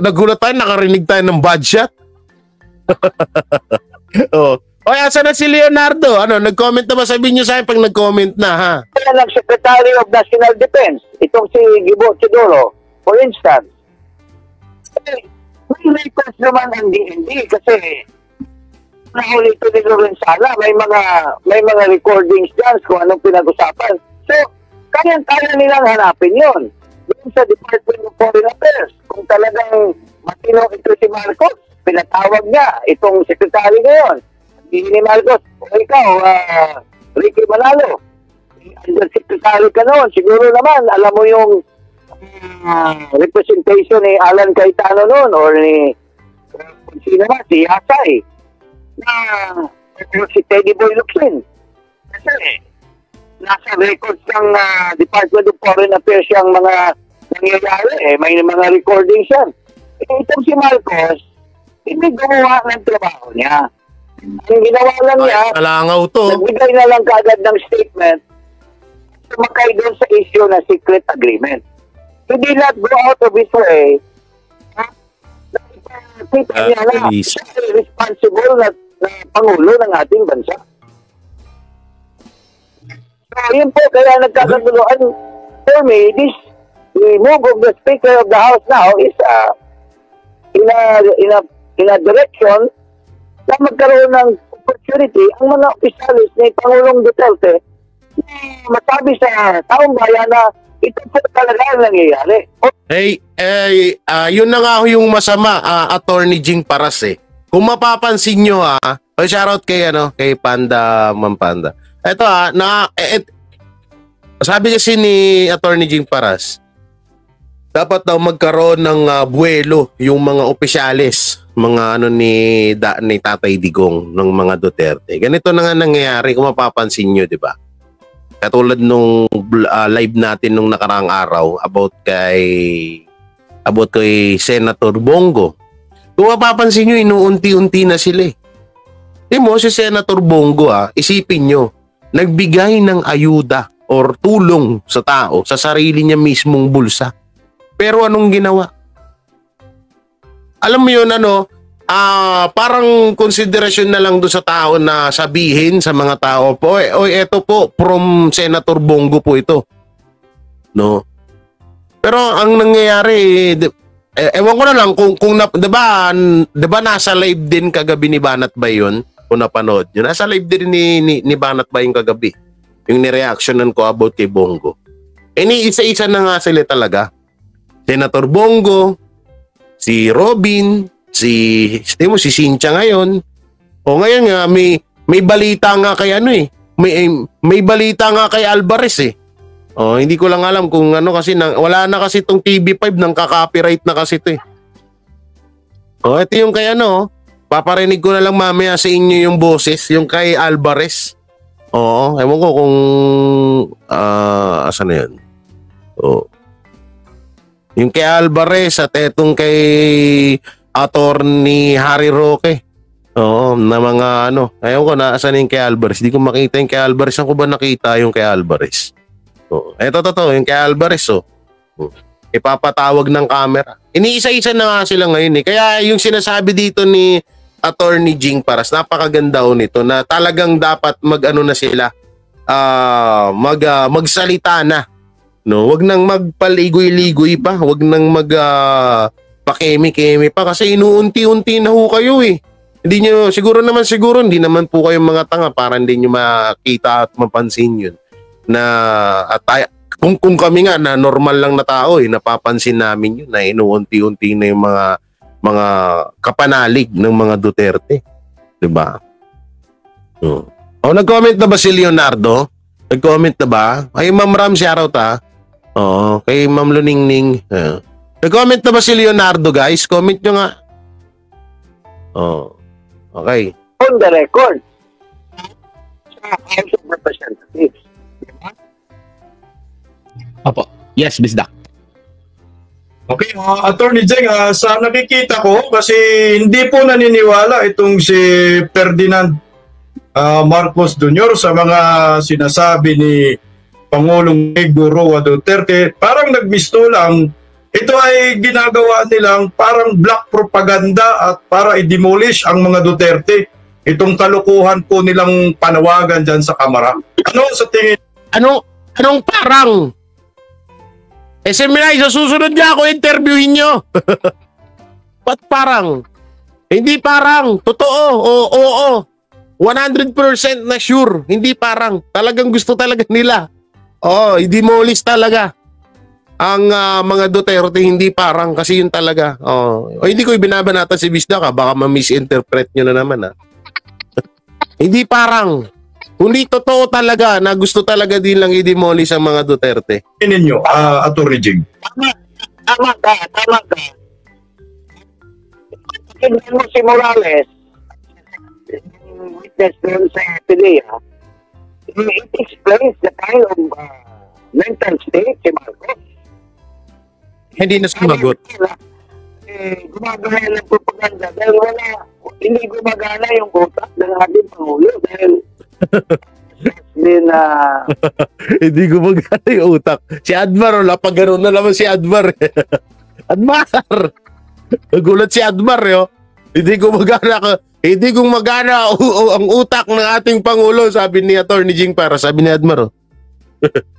Nagulat tayo, nakarinig tayo ng bad shot. Oh. Oy, asa na si Leonardo? Ano, nag-comment na ba? Sabihin niyo sa akin pag nag-comment na, ha? Yan ang Secretary of National Defense, itong si Gibo Chidoro, for instance. May records naman ang DND kasi nahuli ito ni Lorenzana, may mga recordings dyan kung anong pinag-usapan. So, kaya nilang hanapin yon doon sa Department of Foreign Affairs. Kung talagang matino ito si Marcos, pinatawag niya itong sekretary ngayon. Hindi ni Marcos, o ikaw, Ricky Manalo, undersecretary ka noon, siguro naman, alam mo yung representation ni Alan Cayetano noon or ni sino ba, si Hasay, na si Teddy Boy Locsin. Kasi nasa records ng Department of Foreign Affairs yung mga nangyayari, may mga recordings yan. Itong si Marcos, hindi gumawa ng trabaho niya. Ang ginawa lang niya, Alangaw to. nagbigay na lang kaagad ng statement sumakay doon sa issue na secret agreement. He did not go out of his way nakita niya na siya ay responsible na Pangulo ng ating bansa. So, yun po, kaya nagkakaguluhan. For me, the move of the Speaker of the House now is in a direction na magkaroon ng opportunity ang mga opisyalis ni Pangulong Duterte na masabi sa taong bayan na ito po talaga ang nangyayari. Yun na nga ho yung masama, Attorney Jing Paras eh. Kung mapapansin nyo shoutout kay Panda Mampanda. Ito sabi kasi ni Attorney Jing Paras, dapat daw magkaroon ng buwelo yung mga opisyalis, mga ni Tatay Digong ng mga Duterte. Ganito na nga nangyayari kung mapapansin nyo, di ba? Katulad nung live natin nung nakaraang araw about kay Senator Bongo. Kung mapapansin nyo, inuunti-unti na sila eh. Mo si Senator Bongo isipin nyo, nagbigay ng ayuda or tulong sa tao sa sarili niya mismong bulsa. Pero anong ginawa? Alam mo yun, parang konsiderasyon na lang doon sa tao na sabihin sa mga tao po, eto po, from Senator Bongo po ito. No? Pero ang nangyayari, ewan ko na lang kung 'di ba nasa live din kagabi ni Banat Bay yun? Kung napanood yun. Nasa live din ni Banat Bay yung kagabi. Yung ni-reactionan ko about kay Bongo. Isa-isa na nga sila talaga. Senator Bongo, si Robin, si Cynthia ngayon. O ngayon nga may balita nga kay may balita nga kay Alvarez eh. Hindi ko lang alam kung kasi wala na kasi itong TV5 nang ka-copyright na kasi ito eh. Ito yung kay paparinig ko na lang mamaya sa inyo yung boses, yung kay Alvarez. Ewan ko kung asan na yun. Yung kay Alvarez at etong kay Attorney Harry Roque. Na mga Ewan ko na asan yung kay Alvarez. Hindi ko makita yung kay Alvarez. Saan ko ba nakita yung kay Alvarez? Ito yung kay Alvarez. Ipapatawag ng camera. Iniisa-isa na nga sila ngayon eh. Kaya yung sinasabi dito ni Attorney Jing Paras, napakaganda nito na talagang dapat na sila. Magsalita na. No, wag nang magpaligoy-ligoy pa, wag nang pakemi-kemi pa kasi inuunti-unti na ho kayo eh. Hindi nyo, siguro hindi naman po kayong mga tanga para hindi nyo makita at mapansin yun. Na, at kung kami nga na normal lang na tao, napapansin namin yun na inuunti-unti na yung mga kapanalig ng mga Duterte. Diba? Nag-comment na ba si Leonardo? Nag-comment na ba? Ay, Ma'am Ram, shoutout ha. Oo, kay Ma'am Luningning. Nag-comment na ba si Leonardo, guys? Comment nyo nga. Okay. On the record, sa House of Representatives. Diba? Opo. Yes, Bisdak. Okay, Attorney Jeng, sa nakikita ko, kasi hindi po naniniwala itong si Ferdinand Marcos Jr. sa mga sinasabi ni Pangulong Roa Duterte. Parang nagmisto lang. Ito ay ginagawa nilang parang black propaganda at para i-demolish ang mga Duterte. Itong kalukuhan po nilang panawagan dyan sa Kamara. Ano sa tingin? Anong parang? Seminay, sa susunod niya ako interviewin nyo. Ba't parang? Hindi parang. Totoo. Oo. 100% na sure. Hindi parang. Talagang gusto talaga nila. I-demolish talaga ang mga Duterte, hindi parang kasi yun talaga. Hindi ko ibinabanatan si Bisdak, baka ma-misinterpret nyo na naman. Hindi parang. Kundi totoo talaga na gusto talaga din lang i-demolish ang mga Duterte. Ninyo, Attorney Jeng? Tama ka. Tignan mo si Morales, witness doon sa PDEA, it explains the kind of mental state si Marcos. Hindi na sumagot. Gumagana ng propaganda dahil hindi gumagana yung utak ng ating Pangulo dahil hindi gumagana yung utak. Si Admar, napagano'n na naman si Admar. Admar! Nagulat si Admar, Hindi gumagana ang utak ng ating Pangulo, sabi ni Attorney Jing para, sabi ni Admar,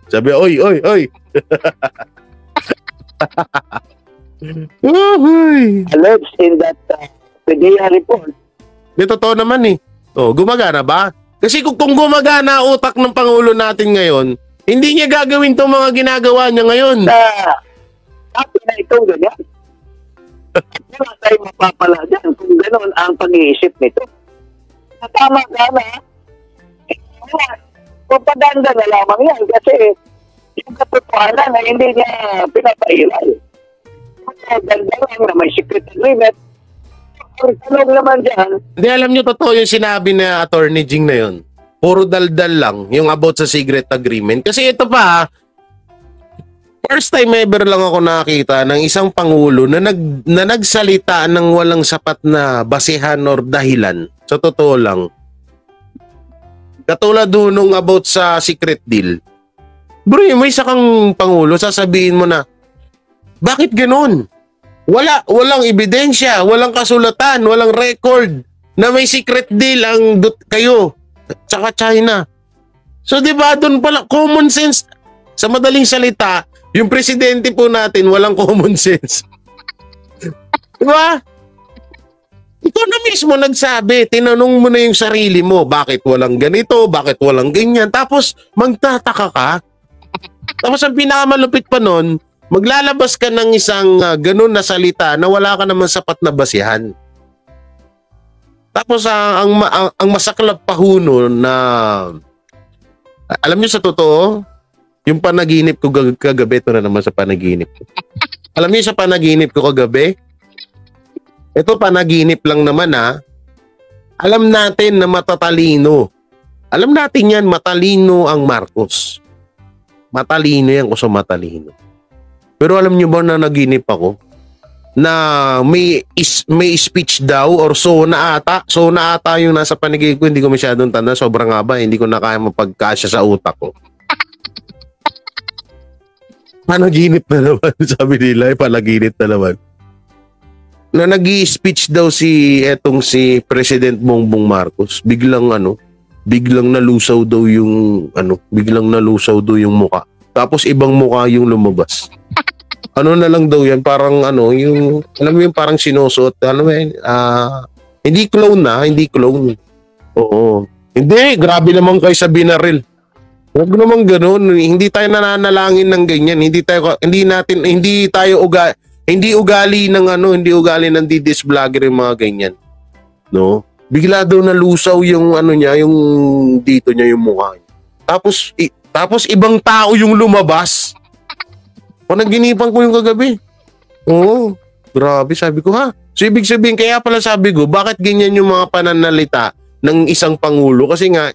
Sabi, oy. Alleged in that PDEA report. Di totoo naman gumagana ba? Kasi kung gumagana utak ng Pangulo natin ngayon, hindi niya gagawin itong mga ginagawa niya ngayon. Sabi na itong ganyan. Wala tayo mapapala dyan kung gano'n ang pag-iisip nito. Tama-tama. Propaganda na lamang yan kasi yung katotohanan na hindi niya pinapairal. Ganda lang na may secret agreement. Ang tanong naman dyan. Hindi, alam niyo, totoo yung sinabi na Attorney Jing na yun. Puro daldal lang yung about sa secret agreement. Kasi ito pa, first time ever lang ako nakita ng isang Pangulo na nagsalita ng walang sapat na basehan or dahilan. Sa totoo lang. Katulad nung about sa secret deal. Bro, may isa kang Pangulo, sasabihin mo na, bakit ganun? Walang ebidensya, walang kasulatan, walang record na may secret deal ang kayo tsaka China. So, di ba, doon pala, common sense. Sa madaling salita, yung presidente po natin, walang common sense. Di ba? Ikaw na mismo nagsabi, tinanong mo na yung sarili mo, bakit walang ganito, bakit walang ganyan, tapos magtataka ka. Tapos ang pinakamalupit pa nun, maglalabas ka ng isang ganun na salita na wala ka naman sapat na basihan. Tapos ang masaklap pa ho nun na, alam niyo sa totoo, yung panaginip ko kagabi, ito na naman sa panaginip ko. Alam niyo sa panaginip ko kagabi, ito panaginip lang naman alam natin na matatalino. Alam natin yan, matalino ang Marcos. Matalino yan kung sa matalino. Pero alam niyo ba na naginip ako na may speech daw or so na ata yung nasa panigid ko, hindi ko masyadong tanda, sobrang haba, hindi ko na kaya mapagkasya sa utak ko. Panaginip na naman, sabi nila, panaginip na naman. Na nag-i-speech daw si President Bongbong Marcos, biglang nalusaw daw yung muka. Tapos ibang muka yung lumabas. Ano na lang daw yan, parang yung, alam mo yung parang sinusuot, Hindi clone na, hindi clone. Oo. Hindi, grabe naman kayo sa binaril. Huwag naman ganoon. Hindi tayo nananalangin ng ganyan. Hindi ugali ng DDS vlogger yung mga ganyan. No? Bigla daw nalusaw yung niya, yung dito niya, yung mukha niya. Tapos ibang tao yung lumabas. Panaginipan ko yung kagabi. Oo. Grabe, sabi ko ha. So ibig sabihin, kaya pala sabi ko, bakit ganyan yung mga pananalita ng isang pangulo? Kasi nga,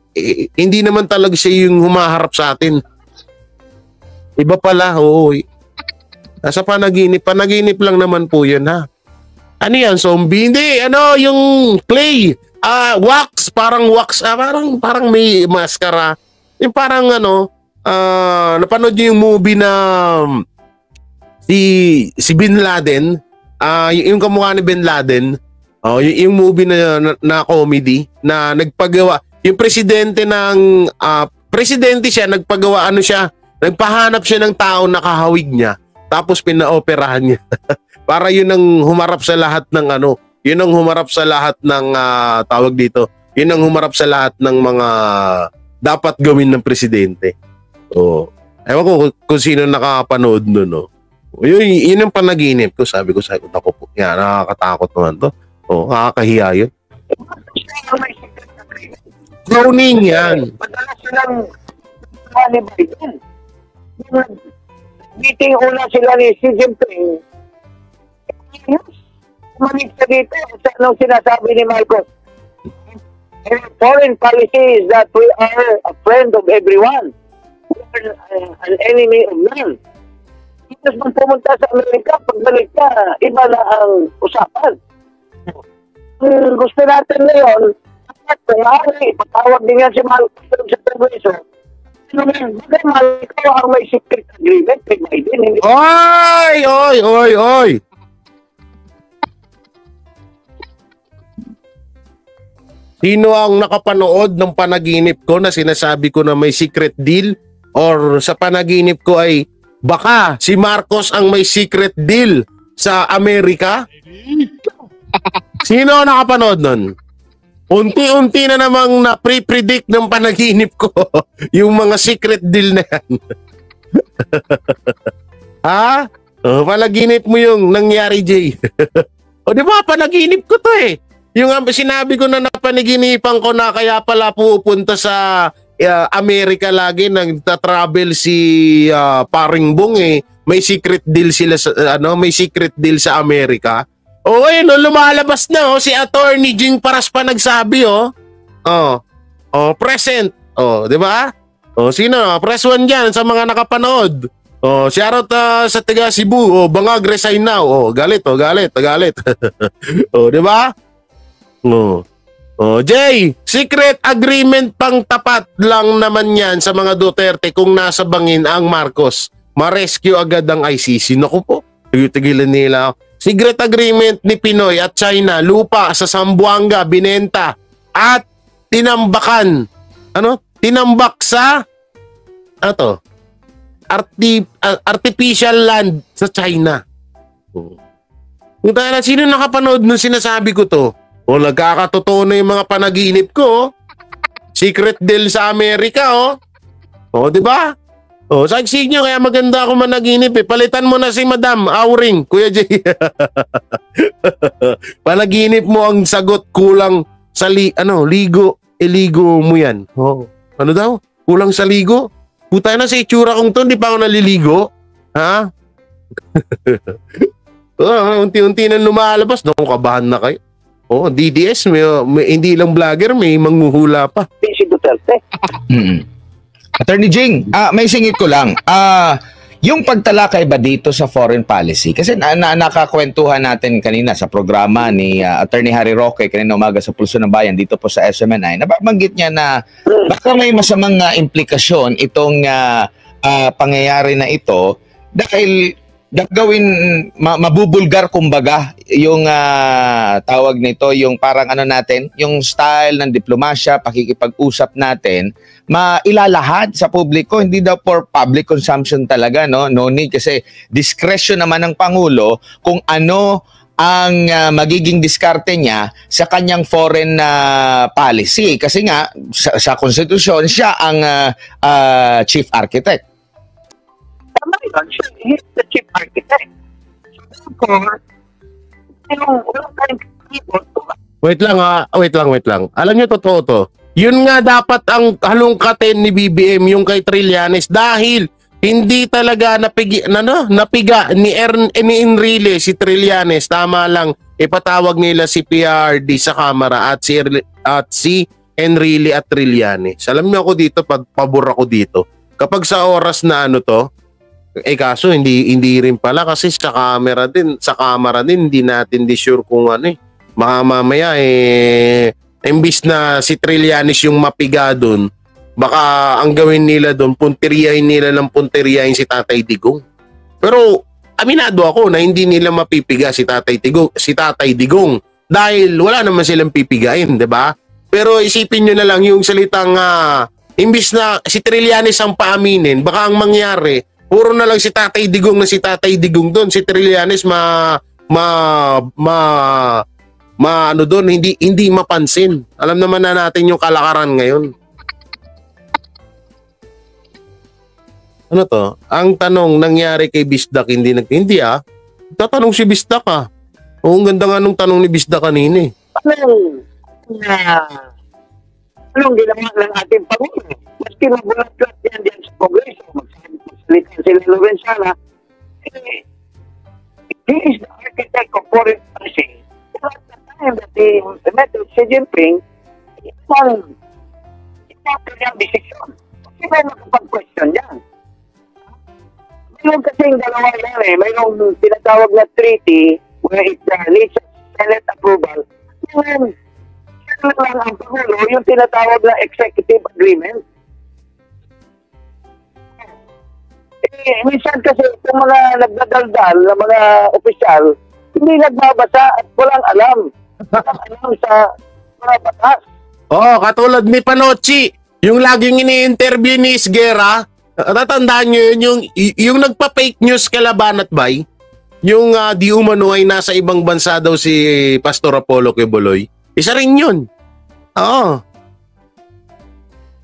hindi naman talaga siya yung humaharap sa atin. Iba pala, oo. Nasa panaginip lang naman po yun ha. Ano yan, zombie? Hindi, yung clay. Wax, parang wax. Parang may maskara. Yung parang napanood niyo yung movie na si Bin Laden, yung kamukha ni Bin Laden, yung movie na comedy na nagpagawa, yung presidente siya, nagpagawa nagpahanap siya ng tao na kahawig niya, tapos pinaoperahan niya. Para yun ang humarap sa lahat ng yun ang humarap sa lahat ng tawag dito, yun ang humarap sa lahat ng mga dapat gawin ng presidente. Ewan ko kung sino nakapanood nun, no? Yun ang panaginip ko. Sabi ko, ako po, yan, nakakatakot naman to. Nakakahiya yun. Cloning yan. Madalas silang ni Biden. Meeting una sila ni Xi Jinping. Umanig sa dito. Anong sinasabi ni Marcos? Foreign policy is that we are a friend of everyone. We are an enemy of none. Tapos nung pumunta sa Amerika, pagbalik ka, iba na ang usapan. Gusto natin ngayon, kung maaari, ipatawag din yan si Marcos sa Congreso. Bagay Marcos ang may secret agreement kay Biden. Oy! Sino ang nakapanood ng panaginip ko na sinasabi ko na may secret deal? Or sa panaginip ko ay baka si Marcos ang may secret deal sa Amerika? Sino ang nakapanood nun? Unti-unti na namang na-pre-predict ng panaginip ko yung mga secret deal na yan. Ha? Panaginip mo yung nangyari, Jay. Di ba? Panaginip ko to eh. Yung sinabi ko na napanaginipan ko na kaya pala pupunta sa Amerika lagi, nagta-travel si Paring Bong eh. May secret deal sila sa may secret deal sa Amerika. Lumalabas na si Attorney Jing Paras pa nagsabi present. Di ba? Sino? Press 1 diyan sa mga nakapanood. Shoutout sa taga Cebu. Bangag resign now. Galit. Di ba? Jay, secret agreement pang tapat lang naman yan sa mga Duterte kung nasa bangin ang Marcos. Ma-rescue agad ang ICC. Naku po, tigilan nila. Secret agreement ni Pinoy at China, lupa sa Zamboanga, binenta at tinambakan. Tinambak sa artificial land sa China. Kung tayo na, sino nakapanood nung sinasabi ko to? Nagkakatotoo na yung mga panaginip ko. Secret deal sa Amerika, di ba? Sagsig nyo, kaya maganda ako managinip eh. Palitan mo na si Madam Auring, Kuya Jay. Panaginip mo ang sagot kulang sa ligo. Ligo mo yan. Ano daw? Kulang sa ligo? Puta na sa itsura kong to, di pa ako naliligo. Ha? Unti-unti na lumalabas. Naku, kabahan na kayo. DDS, may hindi lang vlogger, may manghuhula pa. Si Duterte. Attorney Jing, may singit ko lang. Yung pagtalakay ba dito sa foreign policy? Kasi nakakwentuhan natin kanina sa programa ni Attorney Harry Roque kanina umaga sa Pulso ng Bayan dito po sa SMNI. Nababanggit niya na baka may masamang implikasyon itong pangyayari na ito dahil gagawin mabubulgar kumbaga yung tawag nito, yung parang natin, yung style ng diplomasya, pakikipag-usap natin, mailalahad sa publiko, hindi daw for public consumption talaga, no need, kasi discretion naman ng Pangulo kung ano ang magiging diskarte niya sa kanyang foreign policy. Kasi nga, sa konstitusyon, siya ang chief architect. Tama yun, he's the chief architect. So therefore, walang tayong keyboard. Wait lang. Alam niyo, totoo to. Yun nga dapat ang halongkatin ni BBM, yung kay Trillanes, dahil hindi talaga napiga ni Enrile si Trillanes. Tama lang, ipatawag nila si PRD sa Kamara at si Enrile at Trillanes. Alam niyo ako dito, pabor ako dito. Kapag sa oras na kaso hindi rin pala kasi sa Kamara din hindi natin sure kung mamaya imbis na si Trillanes yung mapiga doon, baka ang gawin nila doon, punteriyahin si Tatay Digong. Pero aminado ako na hindi nila mapipiga si Tatay Digong dahil wala naman silang pipigain, 'di ba? Pero isipin nyo na lang yung salitang imbis na si Trillanes ang paaminin, baka ang mangyari, puro na lang si Tatay Digong doon, si Trillanes hindi mapansin. Alam naman na natin yung kalakaran ngayon. Ano to? Ang tanong nangyari kay Bisdak hindi tatanong si Bisdak Oo, ang ganda nga nung tanong ni Bisdak kanina eh. Anong ginawa ng ating Pangulo? Maski mabulat-lat yan diyan sa Kongreso, magsalita sila Lorenzana, he is the architect of foreign policy. At the time that he met with Xi Jinping, ito ang desisyon. Sino makapag-question yan? Mayroon kasing dalawa yan Mayroong tinatawag na treaty where it needs Senate approval. Ngayon, sino lang ang Pangulo yung tinatawag na executive agreement. Minsan kasi itong mga nagdadaldal na mga opisyal, hindi nagbabasa at walang alam. Walang alam sa mga batas. Katulad ni Panochi, yung laging ini-interview ni Isguera, tatandaan nyo yun, yung nagpa-fake news kalaban at bay, yung di umano ay nasa ibang bansa daw si Pastor Apollo Quiboloy. Isa rin yun.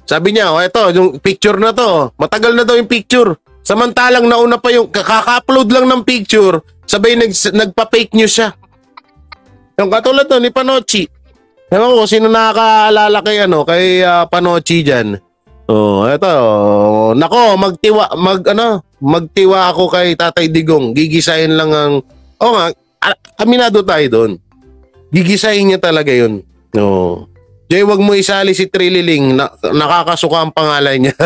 Sabi niya, ito, yung picture na to, matagal na daw yung picture. Samantalang nauna pa yung kaka-upload lang ng picture, sabay nagpa-fake news siya. Yung katulad to ni Panochi. Ewan ko sino nakakaalala kay Panochi diyan. Eto, nako, magtiwa ako kay Tatay Digong. Gigisahin lang aminado tayo doon. Gigisahin niya talaga 'yun. Jay, wag mo isali si Trililing, nakakasuka ang pangalan niya.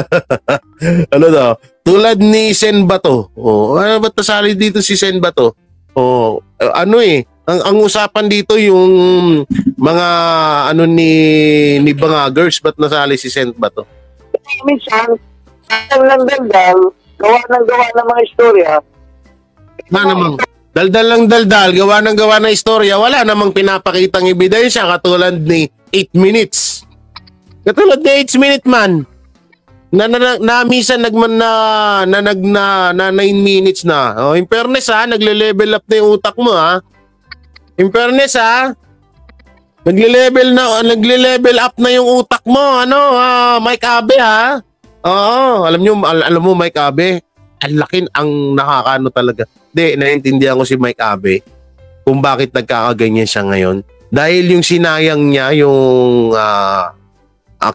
Ano daw? Tulad ni Sen Bato. Ano ba't nasali dito si Sen Bato? Ang usapan dito yung mga ni Bangagers, ba't nasali si Sen Bato? Minsan, lang daldal, gawa ng mga istorya. Daldal, gawa ng istorya, wala namang pinapakitang ebidensya katulad ni 8 minutes. Katulad ni 8 minute man. Minsan na 9 minutes na. In fairness nagle-level up na yung utak mo In fairness nagle-level up na yung utak mo. Mike Abe alam mo Mike Abe, ang nakakano talaga. Naiintindihan ko si Mike Abe kung bakit nagkakaganyan siya ngayon. Dahil yung sinayang niya yung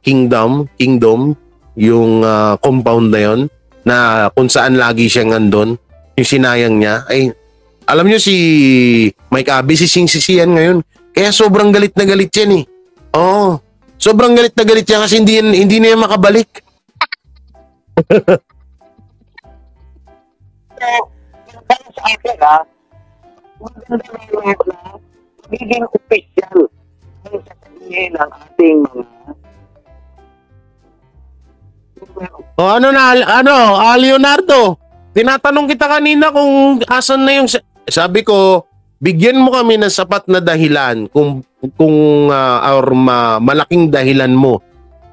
kingdom, yung compound na yon na kung saan lagi siyang andon, yung sinayang niya, alam niyo si Mike Abe, sising-sisiyan ngayon. Kaya sobrang galit na galit yan sobrang galit na galit yan kasi hindi na yan makabalik. Para sa akin maganda na magiging official ang sasabihin ng ating mga Leonardo, tinatanong kita kanina kung asan na yung sabi ko, bigyan mo kami ng sapat na dahilan kung malaking dahilan mo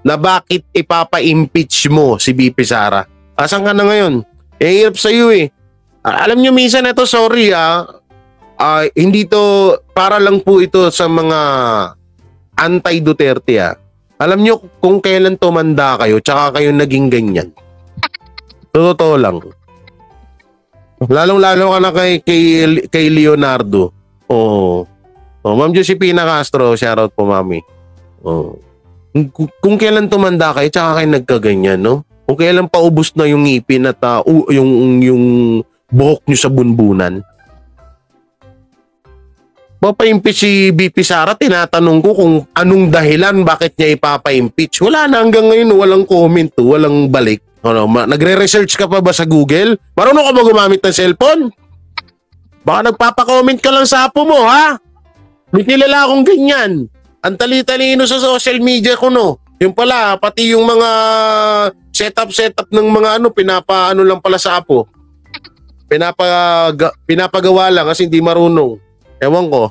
na bakit ipapa-impeach mo si BP Sara. Asan ka na ngayon? Hirap sa iyo Alam nyo minsan ito, sorry hindi to, para lang po ito sa mga anti-Duterte Alam nyo kung kailan tumanda kayo tsaka kayo naging ganyan. Totoo lang. Lalong-lalo ka na kay Leonardo. Oh, Ma'am Josepina Castro, shoutout po, mami. Kung kailan tumanda kayo tsaka kayo nagkaganyan, no? Kung kailan paubos na yung ngipin at yung buhok nyo sa bunbunan. Papa-impeach si BP Sara, tinatanong ko kung anong dahilan bakit niya ipapa-impeach. Wala na hanggang ngayon, walang comment, walang balik. Nagre-research ka pa ba sa Google? Marunong ka ba gumamit ng cellphone? Baka nagpapa-comment ka lang sa apo mo, ha? May kilala akong ganyan. Ang tali-talino sa social media ko, no? Yung pala, pati yung mga setup ng mga pinapaano lang pala sa apo. Pinapagawa lang kasi hindi marunong. Ewan ko.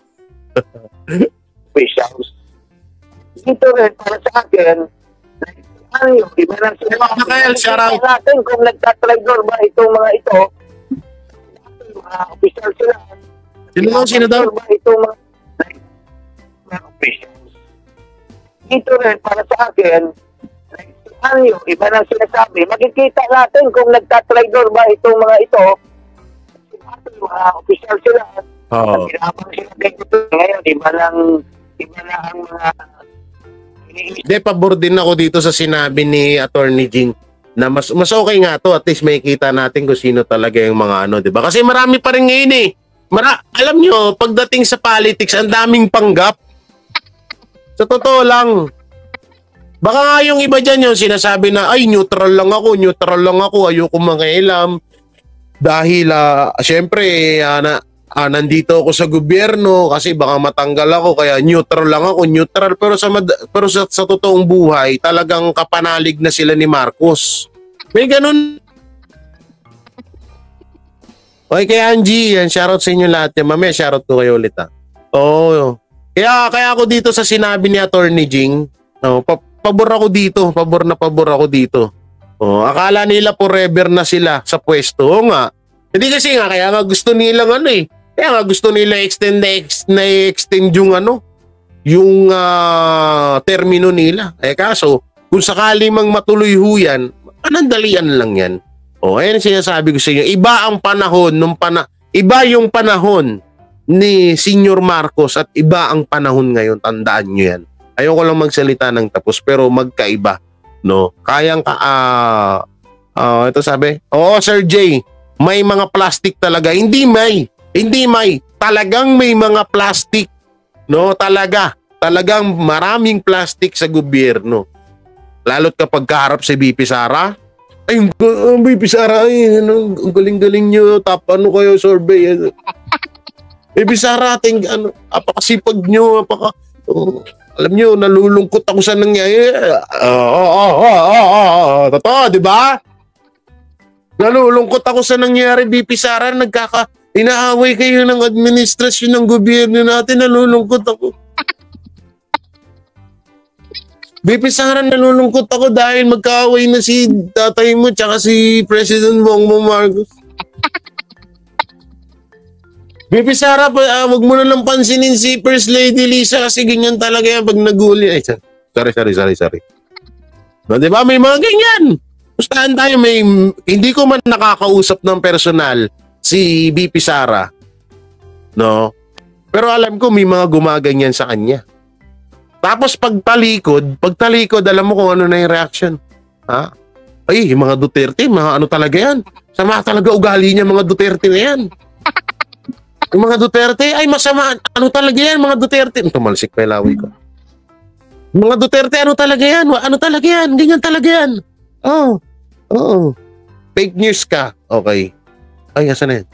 Officials. Dito rin, para sa akin, yung iba lang sila. Makael, shoutout. Natin kung nagtatraidor ba itong mga ito, mga officials sila. Sino daw? Ba itong mga officials. Dito rin, para sa akin, yung iba lang sinasabi, makikita natin kung nagtatraidor ba itong mga ito, mga officials sila. Oo. Pinapang sila ganito. Ngayon, iba lang ang mga Hindi, pabor din ako dito sa sinabi ni Attorney Jing na mas okay nga to, at least may kita natin kung sino talaga yung mga di ba? Kasi marami pa rin ngayon alam nyo, pagdating sa politics, ang daming panggap. Sa totoo lang. Baka nga yung iba dyan yung sinasabi na, ay, neutral lang ako, ayoko mangialam. Dahil, syempre, nandito ako sa gobyerno kasi baka matanggal ako kaya neutral lang ako, pero sa totoong buhay talagang kapanalig na sila ni Marcos. May ganun. Okay, kay Angie, yan, shoutout sa inyo lahat yan. Mamaya shoutout ko kayo ulit Oo. Kaya ako dito sa sinabi ni Attorney Jing, pabor ako dito. Akala nila forever na sila sa pwesto. Oo nga. Hindi kasi nga, kaya nga gusto nilang Kaya nga gusto nila extend yung termino nila. Kaso, kung sakali mang matuloy yan, panandalian lang yan. Ayan sinasabi ko sa inyo. Iba yung panahon ni Senior Marcos at iba ang panahon ngayon. Tandaan nyo yan. Ayoko lang magsalita ng tapos pero magkaiba. No? Ito sabi, Sir J, may mga plastic talaga. Hindi may. Talagang may mga plastic. No, talagang maraming plastic sa gobyerno. Lalo't kapag kaharap si BP Sara. Ay, BP Sara, ang galing-galing nyo. Kayo, survey. BP Sara, apakasipag nyo. Alam nyo, nalulungkot ako sa nangyayari. Totoo, di ba? Nalulungkot ako sa nangyayari, BP Sara, inaaway kayo ng administrasyon ng gobyerno natin, nalulungkot ako. BP Sara, nalulungkot ako dahil magkaaway na si tatay mo tsaka si President Bongbong Marcos. BP Sara, wag mo na lang pansinin si First Lady Lisa kasi ganyan talaga yan pag naguli. Ay, sorry. No, diba? May mga ganyan. Pustahan tayo, hindi ko man nakakausap ng personal si BP Sara. No? Pero alam ko may mga gumaganyan sa kanya. Tapos pagtalikod, alam mo kung ano na yung reaction. Ha? Ay, yung mga Duterte, mga ano talaga yan. Sama talaga ugali niya mga Duterte na yan. Yung mga Duterte, ay masama. Ano talaga yan, mga Duterte? Tumalsik pa yung laway ko. Mga Duterte, ano talaga yan? Ano talaga yan? Ganyan talaga yan. Oo. Fake news ka. Okay. Ay, asan na yan?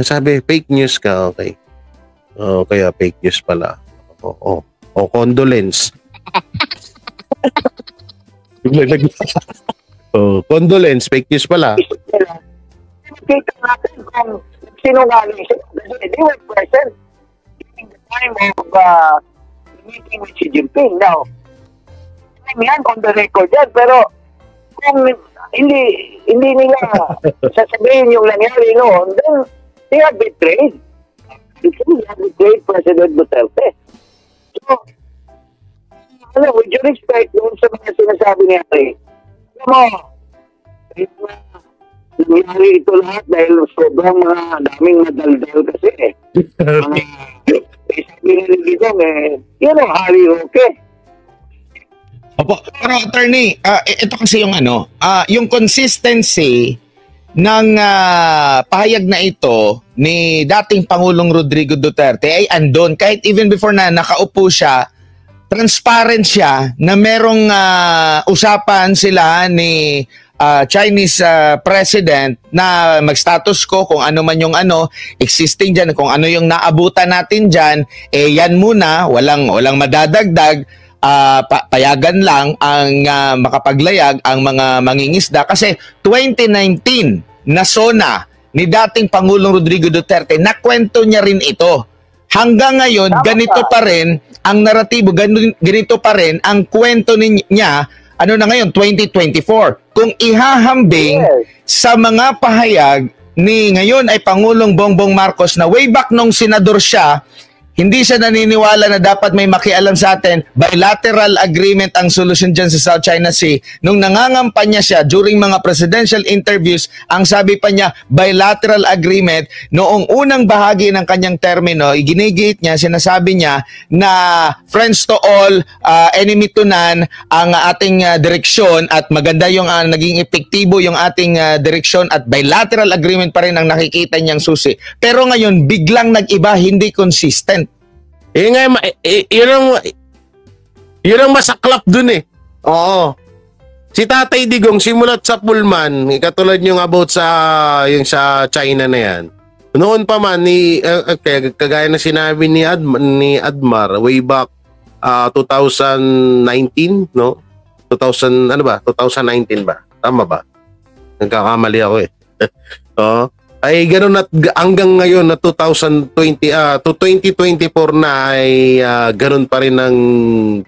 Sabi, fake news ka. Okay. Kaya fake news pala. Condolence. Condolence, fake news pala. Kita natin kung sinungaling sila. They were present during the time of meeting with Xi Jinping. Now, yan on the record yan. Pero kung hindi nila sasabihin yung nangyari noon, then they are betrayed. the great President Duterte. So, with due respect doon sa mga sinasabi niya, nangyari ito lahat dahil sobrang daming nadaldal kasi sabi nga ni Gidong, Harry Roque. Opo, pero attorney, ito kasi yung yung consistency ng pahayag na ito ni dating Pangulong Rodrigo Duterte ay andon kahit even before na nakaupo siya, transparent siya na merong usapan sila ni Chinese president na mag-status quo kung ano man yung existing dyan, kung ano yung naabutan natin dyan, yan muna, walang madadagdag, payagan lang ang makapaglayag ang mga mangingisda kasi 2019 na SONA ni dating Pangulong Rodrigo Duterte, nakwento niya rin ito. Hanggang ngayon, ganito pa rin ang naratibo, ganito pa rin ang kwento niya, na ngayon, 2024. Kung ihahambing sa mga pahayag ni ngayon ay Pangulong Bongbong Marcos na way back nung senador siya, hindi siya naniniwala na dapat may makialam sa atin. Bilateral agreement ang solusyon dyan sa South China Sea. Nung nangangampanya siya during mga presidential interviews, ang sabi pa niya, bilateral agreement. Noong unang bahagi ng kanyang termino, iginigit niya, sinasabi niya na friends to all, enemy to none, ang ating direksyon at maganda yung naging epektibo yung ating direksyon at bilateral agreement pa rin ang nakikita niyang susi. Pero ngayon, biglang nag-iba, hindi consistent. Yun ang masaklap dun eh. Oo. Si Tatay Digong simulat sa Pullman, katulad yung about yung sa China na yan. Noon pa man kagaya na sinabi ni Admar way back 2019, no? 2019 ba? Tama ba? Nagkakamali ako eh. Oo. Ay ganoon at hanggang ngayon na 2020 to 2024 na ay ganoon pa rin ang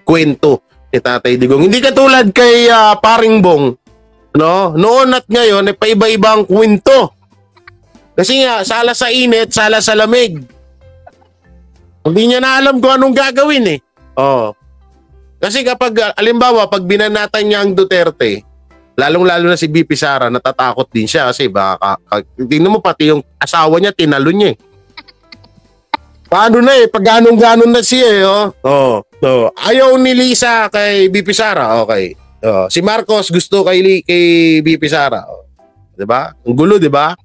kwento ni Tatay Digong. Hindi katulad kay Paring Bong, no? Noon at ngayon ay paiba-iba ang kwento. Kasi nga sala sa init, sala sa lamig. Hindi niya na alam kung anong gagawin eh. Oh. Kasi kapag alimbawa pag binanatan niya ang Duterte, lalong-lalo na si BP Sara, natatakot din siya kasi baka, tingnan mo pati yung asawa niya, tinalo niya eh. Paano na eh, pag ganun-ganun na siya eh, Ayaw ni Lisa kay BP Sara, okay. Si Marcos gusto kay BP Sara. Diba? Ang gulo, diba?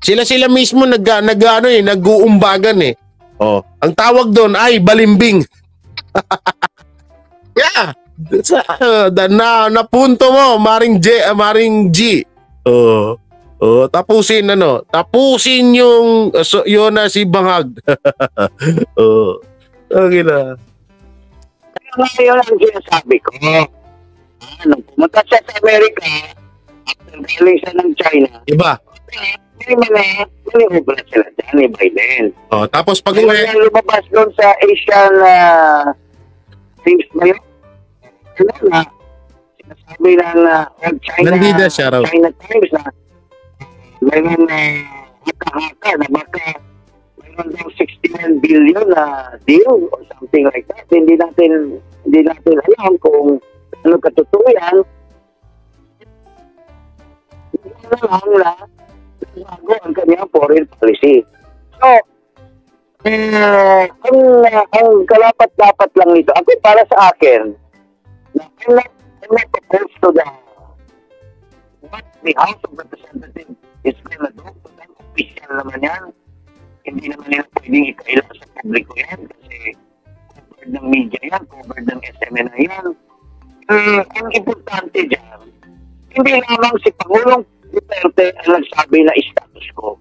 Sila mismo nag-uumbagan eh. Ang tawag doon ay balimbing. Yeah. Napunto mo Maring G. Tapusin yung yun na si Bangag. Okay na. Ngayon ang sinasabi ko. Nung pumunta siya sa Amerika, after galing siya ng China, iba. Manibula sila dyan ni Biden. Tapos pag lumabas doon sa Asian Games na yun, na sinasabi na China Times na mayroon haka-haka na baka mayroon daw 61 billion na deal or something like that. Hindi natin alam kung ano katotoo yan. Hindi na lang na bago ang kanyang foreign policy. So, ang kalapat-dapat lang nito, ako para sa akin, I'm not opposed to what the House of Representatives is going to do. Official naman yan. Hindi naman nila pwedeng ikailan sa publiko yan kasi covered ng media yan, covered ng SMNA yan. Ang importante dyan, hindi lamang si Pangulong Duterte ang nagsabi na status quo.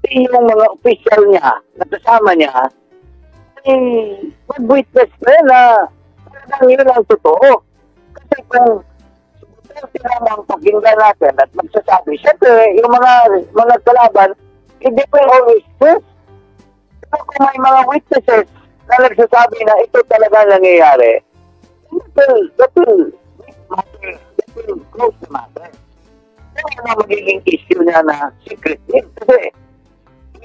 Kasi yung mga official niya, nakasama niya, mag-witness na talagang yun ang totoo. Kasi kung Duterte naman pakinggan natin at magsasabi, syempre, yung mga kalaban, hindi po always true. Pero kung may mga witnesses na nagsasabi na ito talaga nangyayari, that will close the matter. Kaya na magiging issue niya na secret din. Kasi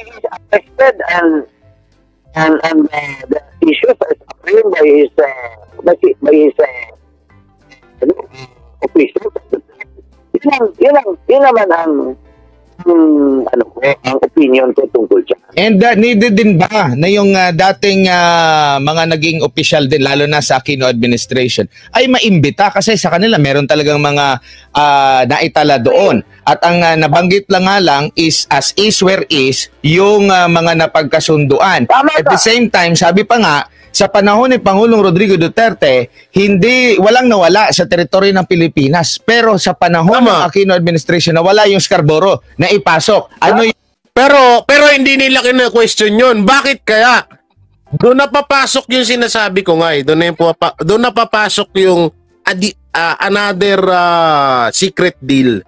is arrested and the issues is framed by his officials. Yun naman ang ang opinion ko tungkol dyan. And needed din ba na yung dating mga naging official din, lalo na sa Aquino administration, ay maimbita? Kasi sa kanila meron talagang mga naitala doon. At ang nabanggit lang nga lang is as is where is yung mga napagkasunduan. At the same time, sabi pa nga, sa panahon ni Pangulong Rodrigo Duterte, walang nawala sa teritoryo ng Pilipinas. Pero sa panahon ng Aquino administration, nawala yung Scarborough na ipasok. Ano yung... Pero hindi nila kina-question yun. Bakit kaya? Doon napapasok yung sinasabi ko nga eh. Doon napapasok yung another secret deal.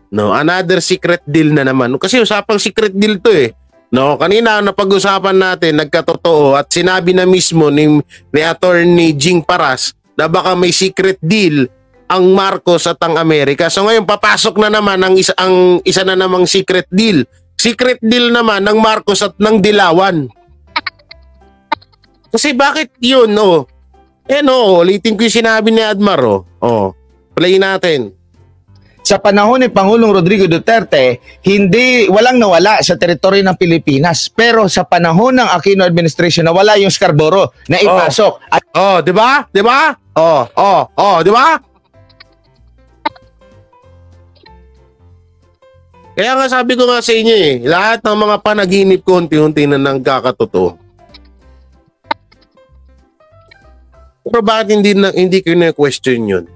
No, another secret deal na naman. Kasi usapang secret deal to eh. No, kanina napag-usapan natin, nagkatotoo at sinabi na mismo ni Attorney Jing Paras na baka may secret deal ang Marcos at ang Amerika. So ngayon papasok na naman ang isa na namang secret deal. Secret deal naman ng Marcos at ng Dilawan. Kasi bakit yun, no? Ulitin ko yung sinabi ni Admar, play natin. Sa panahon ni Pangulong Rodrigo Duterte, walang nawala sa teritoryo ng Pilipinas. Pero sa panahon ng Aquino administration, nawala yung Scarborough na ipasok. Di ba? Di ba? Di ba? Kaya nga sabi ko nga sa inyo lahat ng mga panaginip ko unti-unti na nagkakatotoo. Pero bakit hindi ko na-question yun?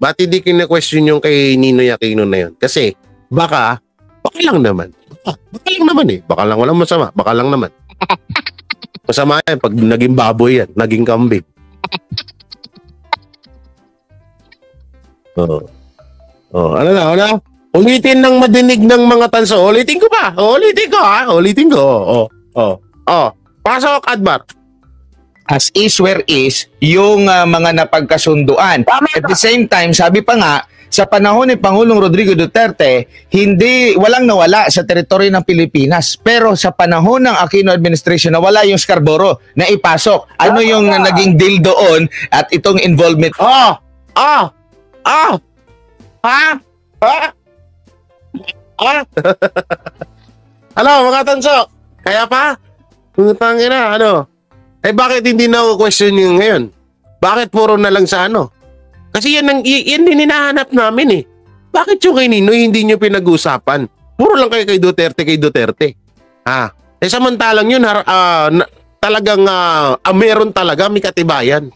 Bakit hindi ko na-question yung kay Ninoy Aquino na yun? Kasi baka lang naman. Baka lang naman eh. Baka lang walang masama. Baka lang naman. Masama yan pag naging baboy yan. Naging kambing. Ano? Ulitin ng madinig ng mga tanso. Ulitin ko pa. Ulitin ko ha. Ulitin ko. Pasok, Admar. As is where is yung mga napagkasunduan. At the same time, sabi pa nga, sa panahon ni Pangulong Rodrigo Duterte, walang nawala sa teritoryo ng Pilipinas. Pero sa panahon ng Aquino administration, nawala yung Scarborough na ipasok. Ano yung naging deal doon at itong involvement? Hello, mga tanso. Kaya pa? Putang ina, bakit hindi na question yung ngayon? Bakit puro na lang sa Kasi yan din hinahanap namin eh. Bakit yung kay Ninoy hindi nyo pinag-usapan? Puro lang kayo kay Duterte. Samantalang yun, talagang meron talaga, may katibayan.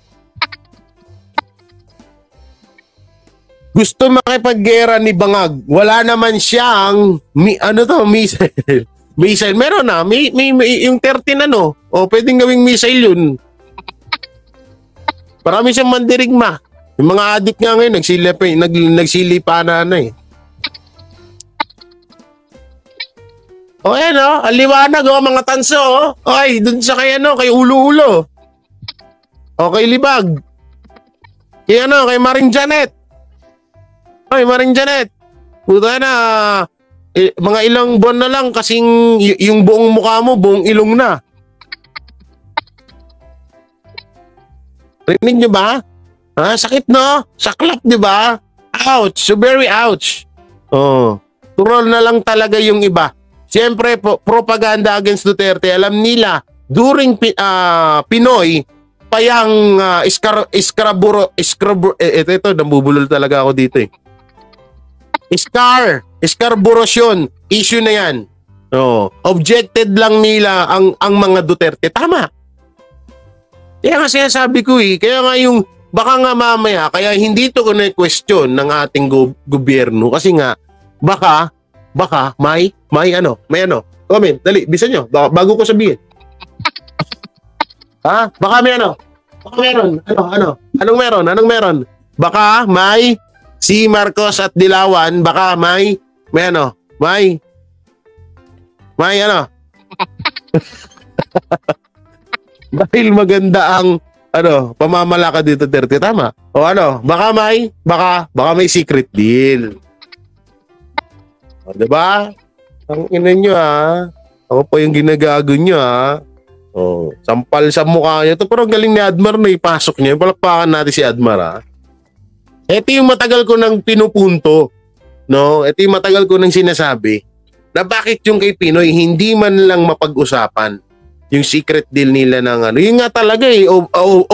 Gusto makipaggera ni Bangag. Wala naman siyang missile. Missile meron na. May yung 13 pwedeng gawing missile yun. Marami siyang mandirigma. Yung mga adik nga ngayon nagsilipa na ang liwanag mga tanso Oy, dun sa kay ulo-ulo. Kay Libag. Kay Maring Janet. Maring Janet, puta na, mga ilang buwan na lang kasing yung buong mukha mo, buong ilong na. Rinig nyo ba? Sakit no? Saklap, di ba? Ouch, so very ouch. Turol na lang talaga yung iba. Siyempre, propaganda against Duterte, alam nila, during Pinoy, payang Scarborough, ito, nambubulol talaga ako dito Scarborough issue na yan. Objected lang nila ang mga Duterte. Tama. Kaya nga sinasabi ko kaya nga yung baka nga mamaya, kaya hindi ito question ng ating gobyerno kasi nga baka may comment, dali, bisa nyo, bago ko sabihin. Baka may baka meron, anong meron? Baka may si Marcos at Dilawan, baka may dahil maganda ang pamamalakad dito Duterte, tama? Baka may secret deal. Diba? Ang ina nyo Ako po yung ginagago nyo Oh, sampal sa mukha niya. Ito pero galing ni Admar na ipasok niya. Palakpakan natin si Admar Ito yung matagal ko nang pinupunto. No? Ito yung matagal ko nang sinasabi na bakit yung kay Pinoy hindi man lang mapag-usapan yung secret deal nila ng ano. Yung nga talaga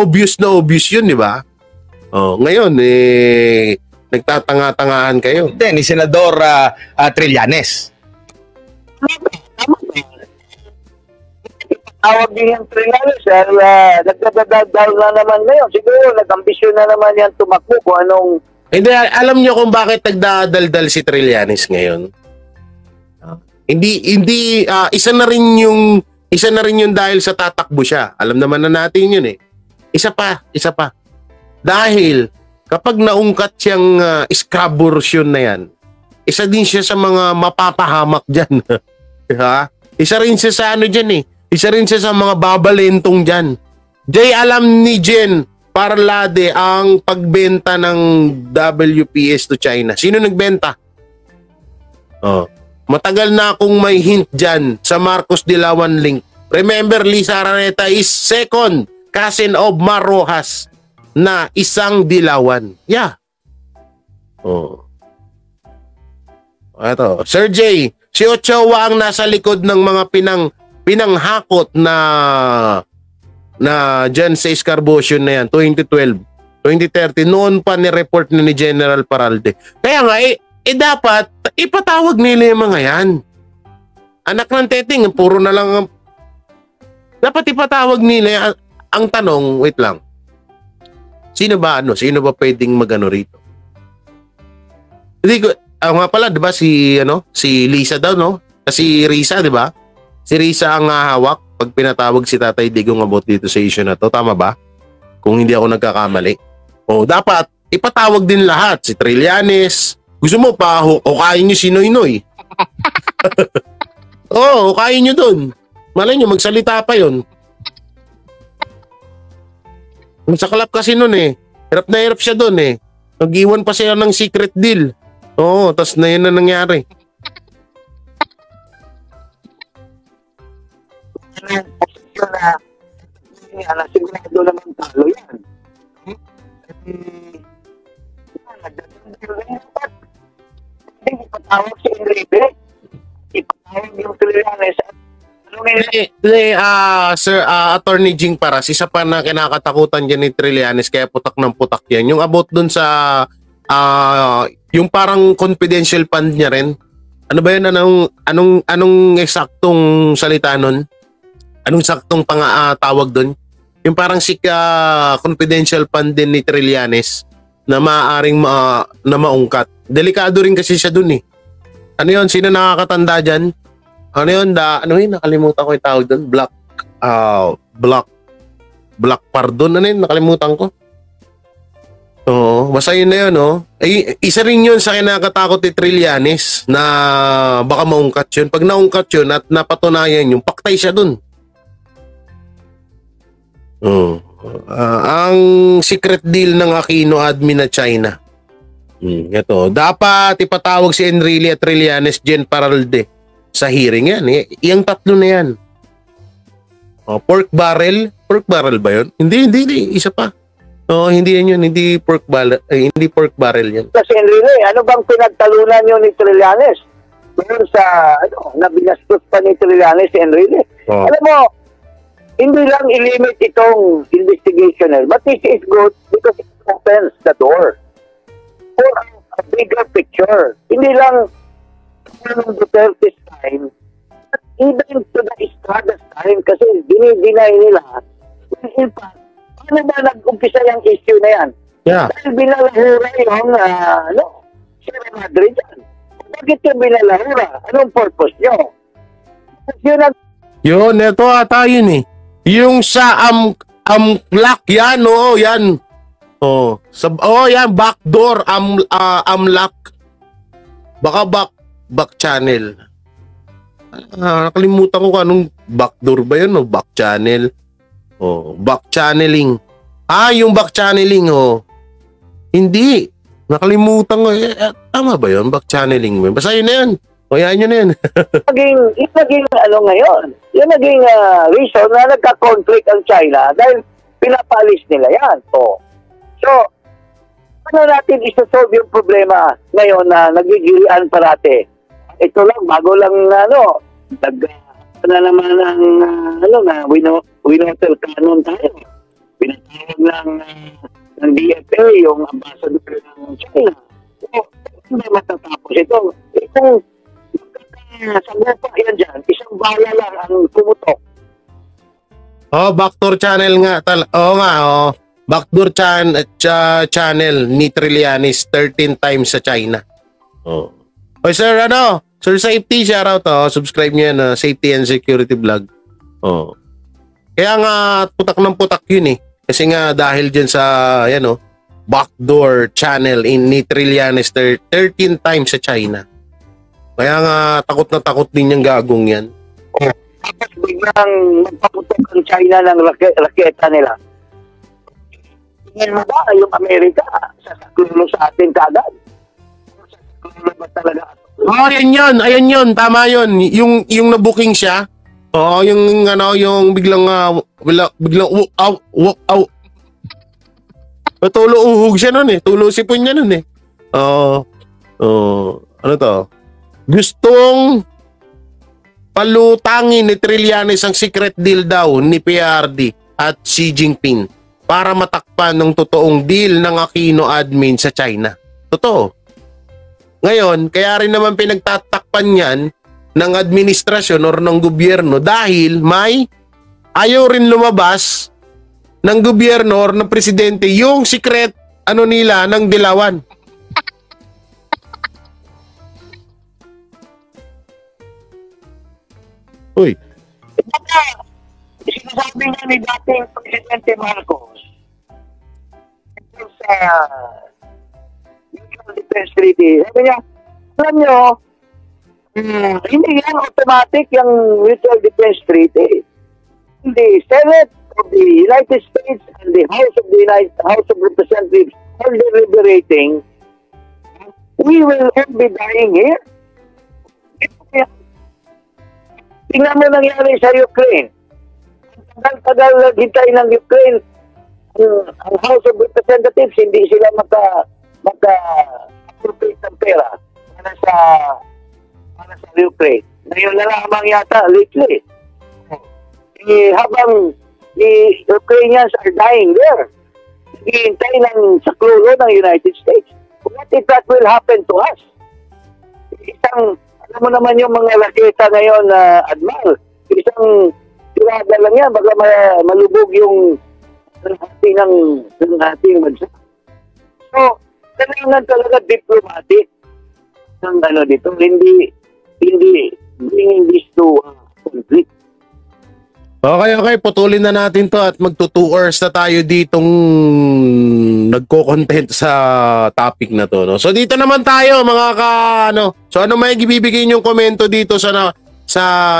obvious na obvious yun, di ba? Oh, ngayon nagtatanga-tangahan kayo. Then, ni Senador Trillanes. Tawag din yung Trillanes, nagdadadaw na naman ngayon. Siguro, nag-ambisyon na naman yan tumakbo kung anong... Hindi, alam niyo kung bakit nagdadaldal si Trillanes ngayon? Hindi, isa na rin yung dahil sa tatakbo siya. Alam naman na natin yun Isa pa. Dahil, kapag naungkat siyang scrubversion na yan, isa din siya sa mga mapapahamak dyan. Isa rin siya sa ano dyan Isa rin siya sa mga babalentong dyan. Jay, alam ni Jen Parlade ang pagbenta ng WPS to China. Sino nagbenta? Matagal na akong may hint dyan sa Marcos Dilawan link. Remember, Lisa Araneta is second cousin of Mar Rojas na isang Dilawan. Yeah. Ito. Sir Jay, si Ochoa ang nasa likod ng mga pinanghakot na dyan sa Escarbotion na yan, 2012, 2013, noon pa ni-report ni General Paralde. Kaya nga, dapat ipatawag nila yung mga yan. Anak ng teting, puro na lang, dapat ipatawag nila yan. Ang tanong, wait lang, sino ba pwedeng magano rito? Hindi ko, nga pala, di ba, si Lisa daw, no? Si Risa, di ba? Si Risa ang hawak pag pinatawag si Tatay Digong about dito sa issue na to. Tama ba? Kung hindi ako nagkakamali. Dapat ipatawag din lahat. Si Trillanes. Gusto mo pa, hukayin nyo si Noynoy. Hukayin nyo dun. Malay nyo, magsalita pa yun. Saklap kasi nun Hirap na hirap siya dun Nag-iwan pa siya ng secret deal. Tas na yun na nangyari. Sigurado naman talo yan. Ipatawag si Enrique. Ipatawag yung Trillanes. Sir, Attorney Jing Paras, isa pa na kinakatakutan dyan ni Trillanes kaya putak ng putak yan. Yung about dun sa yung parang confidential fund niya rin. Ano ba yun? Anong eksaktong salita nun? Anong saktong tawag doon? Yung parang confidential fund din ni Trillanes na maaaring na maungkat. Delikado rin kasi siya doon Ano yun? Sino nakakatanda dyan? Ano yun? Nakalimutan ko yung tawag doon. Black pardon. Ano yun? Nakalimutan ko. Basta yun na yun, isa rin yun sa kinakatakot ni Trillanes na baka maungkat yun. Pag naungkat yun at napatunayan yung paktay siya doon. Ang secret deal ng Aquino admin na China. Ito, dapat ipatawag si Enrile at Trillanes, Jen Paralde sa hearing yan. Iyang tatlo na yan. Pork barrel ba yun? Hindi, isa pa. Hindi yun, hindi pork barrel yan. Kasi Enrile, ano bang pinagtalunan yun ni Trillanes? Doon sa, nabinastos pa ni Trillanes si Enrile. Alam mo, hindi lang ilimit itong investigation, but this is good because it opens the door for a bigger picture. Hindi lang ng Duterte's time, but even to the Estrada's time, kasi dinideny nila. In fact, paano ba nag-umpisa yung issue na yan? Yeah. Dahil binalahura yung, Sierra Madre dyan. Bakit yung binalahura? Anong purpose nyo? Yun, ito ata yun Yung sa amlak yan, yan. Yan, backdoor, amlak. Baka back channel. Nakalimutan ko kung anong backdoor ba yun, back channel. Back channeling. Yung back channeling, Hindi. Nakalimutan ko. Tama ba yun? Back channeling mo. Basta yun na yun. O yan yun yun. yung naging ano ngayon, yung naging reason na nagka-conflict ang China dahil pinapalis nila yan. So, ano natin isosolve yung problema ngayon na nagigilian parate? Ito lang, bago lang na naman ang winotel canon tayo. Pinatawag ng DFA yung ambassador ng China. So, hindi matatapos ito. Itong sa lupa yan dyan, isang bala lang ang pumutok. Backdoor channel nga. Backdoor channel ni Trillanes 13 times sa China. Oy sir, Sir Safety, shoutout. Subscribe nyo yan, Safety and Security Vlog. Kaya nga, putak ng putak yun eh. Kasi nga, dahil dyan sa, backdoor channel ni Trillanes 13 times sa China. Kaya nga, takot na takot din yung gagong yan. Tapos biglang magpaputok ang China ng raketa nila. Tingin mo ba yung Amerika sasaklolo sa atin kagad? Sasaklolo ba talaga? Ayan yun, tama yun. Yung na-booking siya. Yung biglang tulo uhog siya nun eh. Tulo sipon niya nun eh. Ano to? Gustong palutangin ni Trillanes ang secret deal daw ni PRD at Xi Jinping para matakpan ng totoong deal ng Aquino admin sa China. Totoo. Ngayon, kaya rin naman pinagtatakpan yan ng administrasyon or ng gobyerno dahil may ayaw rin lumabas ng gobyerno or ng presidente yung secret nila ng dilawan. Uy. Sinasabi nga ni dating Presidente Marcos sa Mutual Defense Treaty. Sabi niya, alam nyo, hindi yan automatic yung Mutual Defense Treaty. The Senate of the United States and the House of Representatives are deliberating. We will all be dying here. Tingnan mo nangyari sa Ukraine. Tagal naghintay ng Ukraine. Ang House of Representatives, hindi sila maka-appropriate ng pera para sa Ukraine. Ngayon na lamang yata, lately. Habang the Ukrainians are dying there, naghihintay ng saklolo ng United States. What if that will happen to us? Alam mo naman yung mga raketa ngayon na Admal, isang tirada lang yan, baka malubog yung ating bansa. So, kailangan talaga diplomatic ng dito, hindi bringing this to conflict. Okay, putulin na natin to at magto 2 hours na tayo ditong nagko-content sa topic na to, no? So dito naman tayo So ano may ibibigay niyong komento dito sa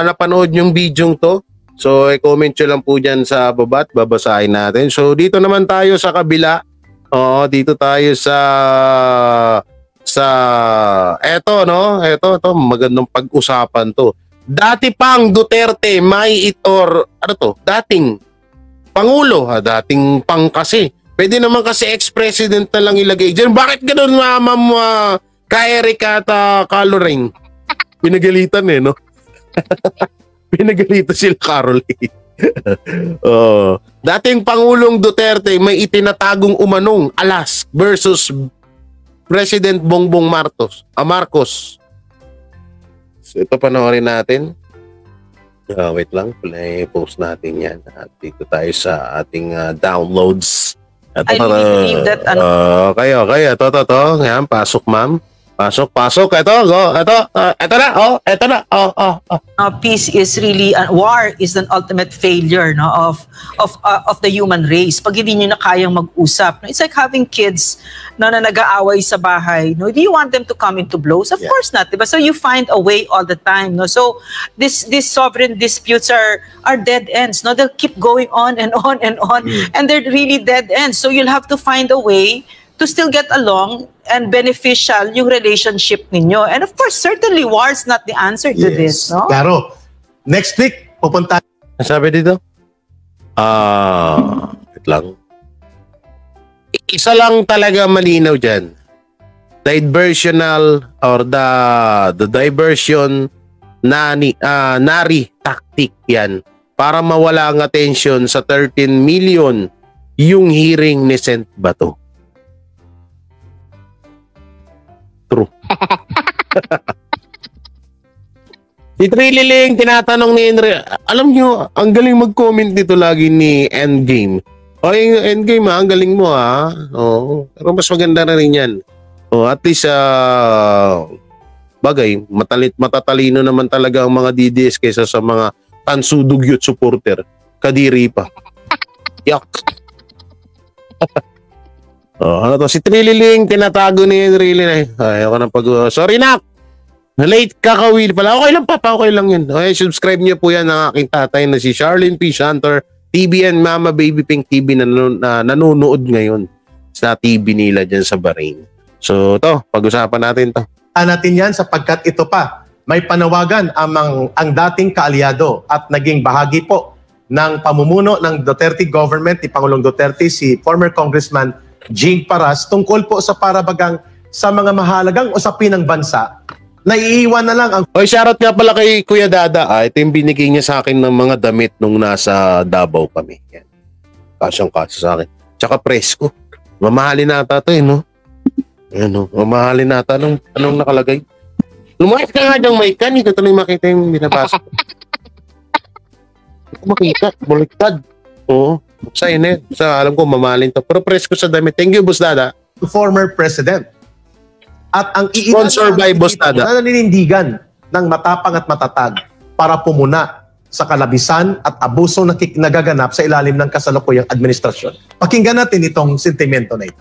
napanood yung video to? So i-comment nyo lang po dyan sa baba at babasahin natin. So dito naman tayo sa kabila. Dito tayo sa eto, no? Eto magandang pag-usapan to. Dati pang Duterte, dating Pangulo, dating pang kasi. Pwede naman kasi ex-president na lang ilagay dyan. Bakit ganun, ma'am ka-Erika at Caroline? Pinagalitan no? Pinagalitan sila, Caroline. Dating Pangulong Duterte, may itinatagong umanong alas versus President Bongbong Marcos. So, ito panoorin natin. Wait lang, post natin yan. At dito tayo sa ating downloads. At I really believe that kayo. Ito. Yan, pasok ma'am. Pasok. Ito na. Peace is really war is an ultimate failure, no, of the human race. Pag hindi niyo na kayang mag-usap, no? It's like having kids na nag-aaway sa bahay. No, do you want them to come into blows? Of course not, diba? So you find a way all the time, no. So these sovereign disputes are dead ends, no. They'll keep going on and on and on, and they're really dead ends. So you'll have to find a way to still get along and beneficial yung relationship ninyo. And of course, certainly war is not the answer to this, no? Claro. Next week, pupunta. Ang sabi dito? Wait lang. Isa lang talaga malinaw dyan. Diversional or the diversion nari tactic yan para mawala ang attention sa 13 million yung hearing ni Sent Bato. True. Si Trililing, tinatanong ni Henry, alam nyo, ang galing mag-comment dito lagi ni Endgame. O, yung Endgame ang galing mo Oo, pero mas maganda na rin yan. O, at least, bagay, matatalino naman talaga ang mga DDS kaysa sa mga tansudugyot supporter. Kadiri pa. Yak. Ano to? Si Trililing, tinatago ni Henry. Ayaw ko ng sorry, Nak! Late kakawil pala. Okay lang, Papa. Okay lang yun. Okay, subscribe niyo po yan ng aking tatay na si Charlene P. Shantor, TBN Mama Baby Pink TV na nanonood ngayon sa TV nila dyan sa Bahrain. So, to, pag-usapan natin to. Natin yan sapagkat ito pa, may panawagan ang dating kaalyado at naging bahagi po ng pamumuno ng Duterte government ni Pangulong Duterte, si former Congressman Jing Paras, tungkol po sa parabagang sa mga mahalagang usapin ng bansa. Naiiwan na lang ang... Oy, shoutout nga pala kay Kuya Dada. Ito yung binigay niya sa akin ng mga damit nung nasa Davao kami. Yan. Kasyang-kasya sa akin. Tsaka presko. Mamahalin nata ito no? Ano, mamahalin nata. Anong nakalagay? Lumayas ka nga diyang may kan. Hindi ko tuloy makita yung binabasa ko. Hindi ko makita. Buliktad. Oo. Sa'yo na yun. Alam ko, mamahalin to. Pero presko sa damit. Thank you, Boss Dada. Former president. At ang sponsor by Boss Dada na naninindigan ng matapang at matatag para pumuna sa kalabisan at abuso na nagaganap sa ilalim ng kasalukuyang administrasyon. Pakinggan natin itong sentimento na ito.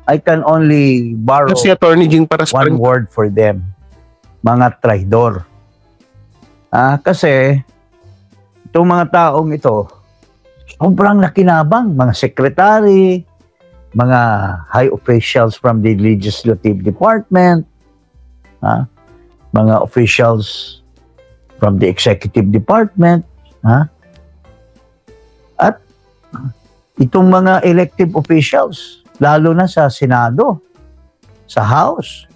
I can only borrow si Attorney Jing Paras one word for them. Mga traidor. Kasi itong mga taong ito, sobrang nakinabang. Mga sekretary, mga high officials from the legislative department, mga officials from the executive department, at itong mga elective officials, lalo na sa Senado, sa House,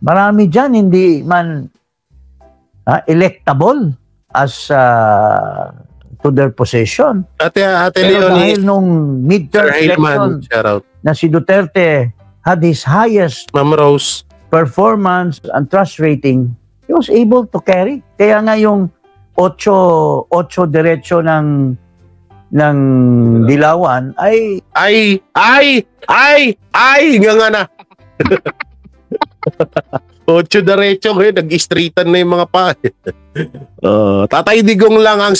marami dyan hindi man electable as to their position. Ate Pero Leonie, dahil nung midterm election na si Duterte had his highest Ma'am Rose performance and trust rating, he was able to carry. Kaya nga yung 8 diretso ng Dilawan ay nga na. 8 diretso ngayon, nag-streetan na yung mga pa. Tatay Digong lang ang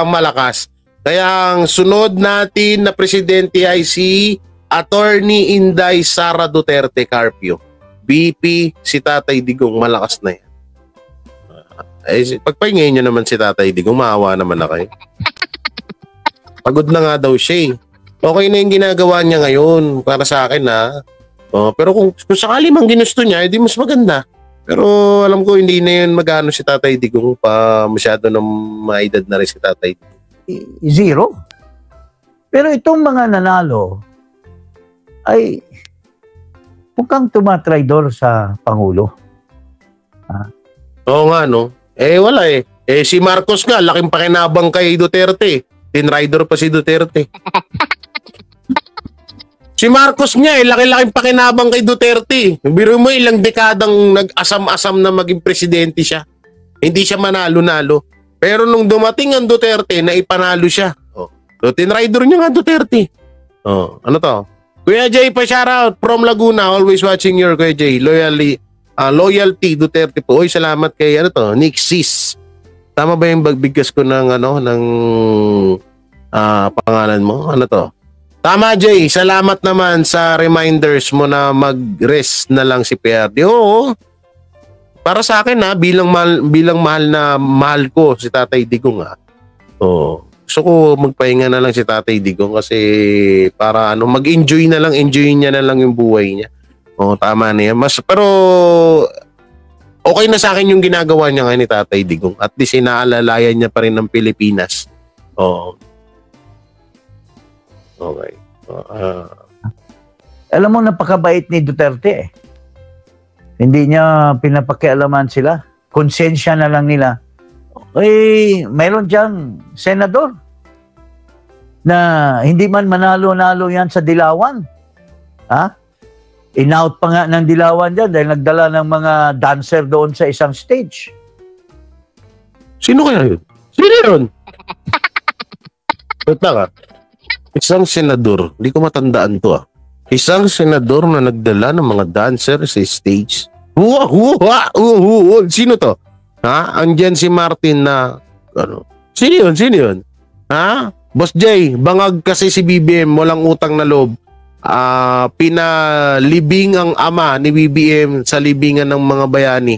malakas. Kaya ang sunod natin na presidente ay si Attorney Inday Sara Duterte Carpio. BP, si Tatay Digong, malakas na yan. Pagpahingin nyo naman si Tatay Digong, maawa naman na kayo. Pagod na nga daw siya. Okay na yung ginagawa niya ngayon para sa akin pero kung sakali mang ginusto niya, edi mas maganda. Pero alam ko hindi na yun magano si Tatay Digong pa masyado na maedad na rin si Tatay Digong. Zero. Pero itong mga nanalo ay mukhang tumatraidor sa Pangulo. Oo nga no. Wala si Marcos nga, laking pakinabang kay Duterte. Tinrider pa si Duterte. Si Marcos nga laki-laking pakinabang kay Duterte. Biro mo ilang dekadang nag-asam-asam na maging presidente siya. Hindi siya manalo-nalo. Pero nung dumating ang Duterte, naipanalo siya. So tinrider niya nga Duterte. Ano to? Kuya Jay pa shoutout from Laguna. Always watching your Kuya Jay. Loyalty Duterte po. Uy, salamat kay Nick Sis. Tama ba yung bagbigkas ko ng pangalan mo? Ano to? Tama, Jay. Salamat naman sa reminders mo na mag-rest na lang si PRD. Oo. Para sa akin bilang mahal ko si Tatay Digong gusto ko magpahinga na lang si Tatay Digong kasi para mag-enjoy na lang, enjoy niya na lang yung buhay niya. Tama na yan. Pero okay na sa akin yung ginagawa niya ngayon ni Tatay Digong. At least inaalalayan niya pa rin ng Pilipinas. Okay. Alam mo, napakabait ni Duterte eh. Hindi niya pinapakialaman sila. Konsensya na lang nila. Mayroon diyang senador na hindi man manalo-nalo yan sa Dilawan. In-out pa nga ng Dilawan dyan dahil nagdala ng mga dancer doon sa isang stage. Sino kaya yun? Sino yun? Isang senador. Hindi ko matandaan to Isang senador na nagdala ng mga dancer sa stage. Sino to? Andyan si Martin na Sino yun? Boss Jay, bangag kasi si BBM, walang utang na loob. Pinalibing ang ama ni BBM sa libingan ng mga bayani.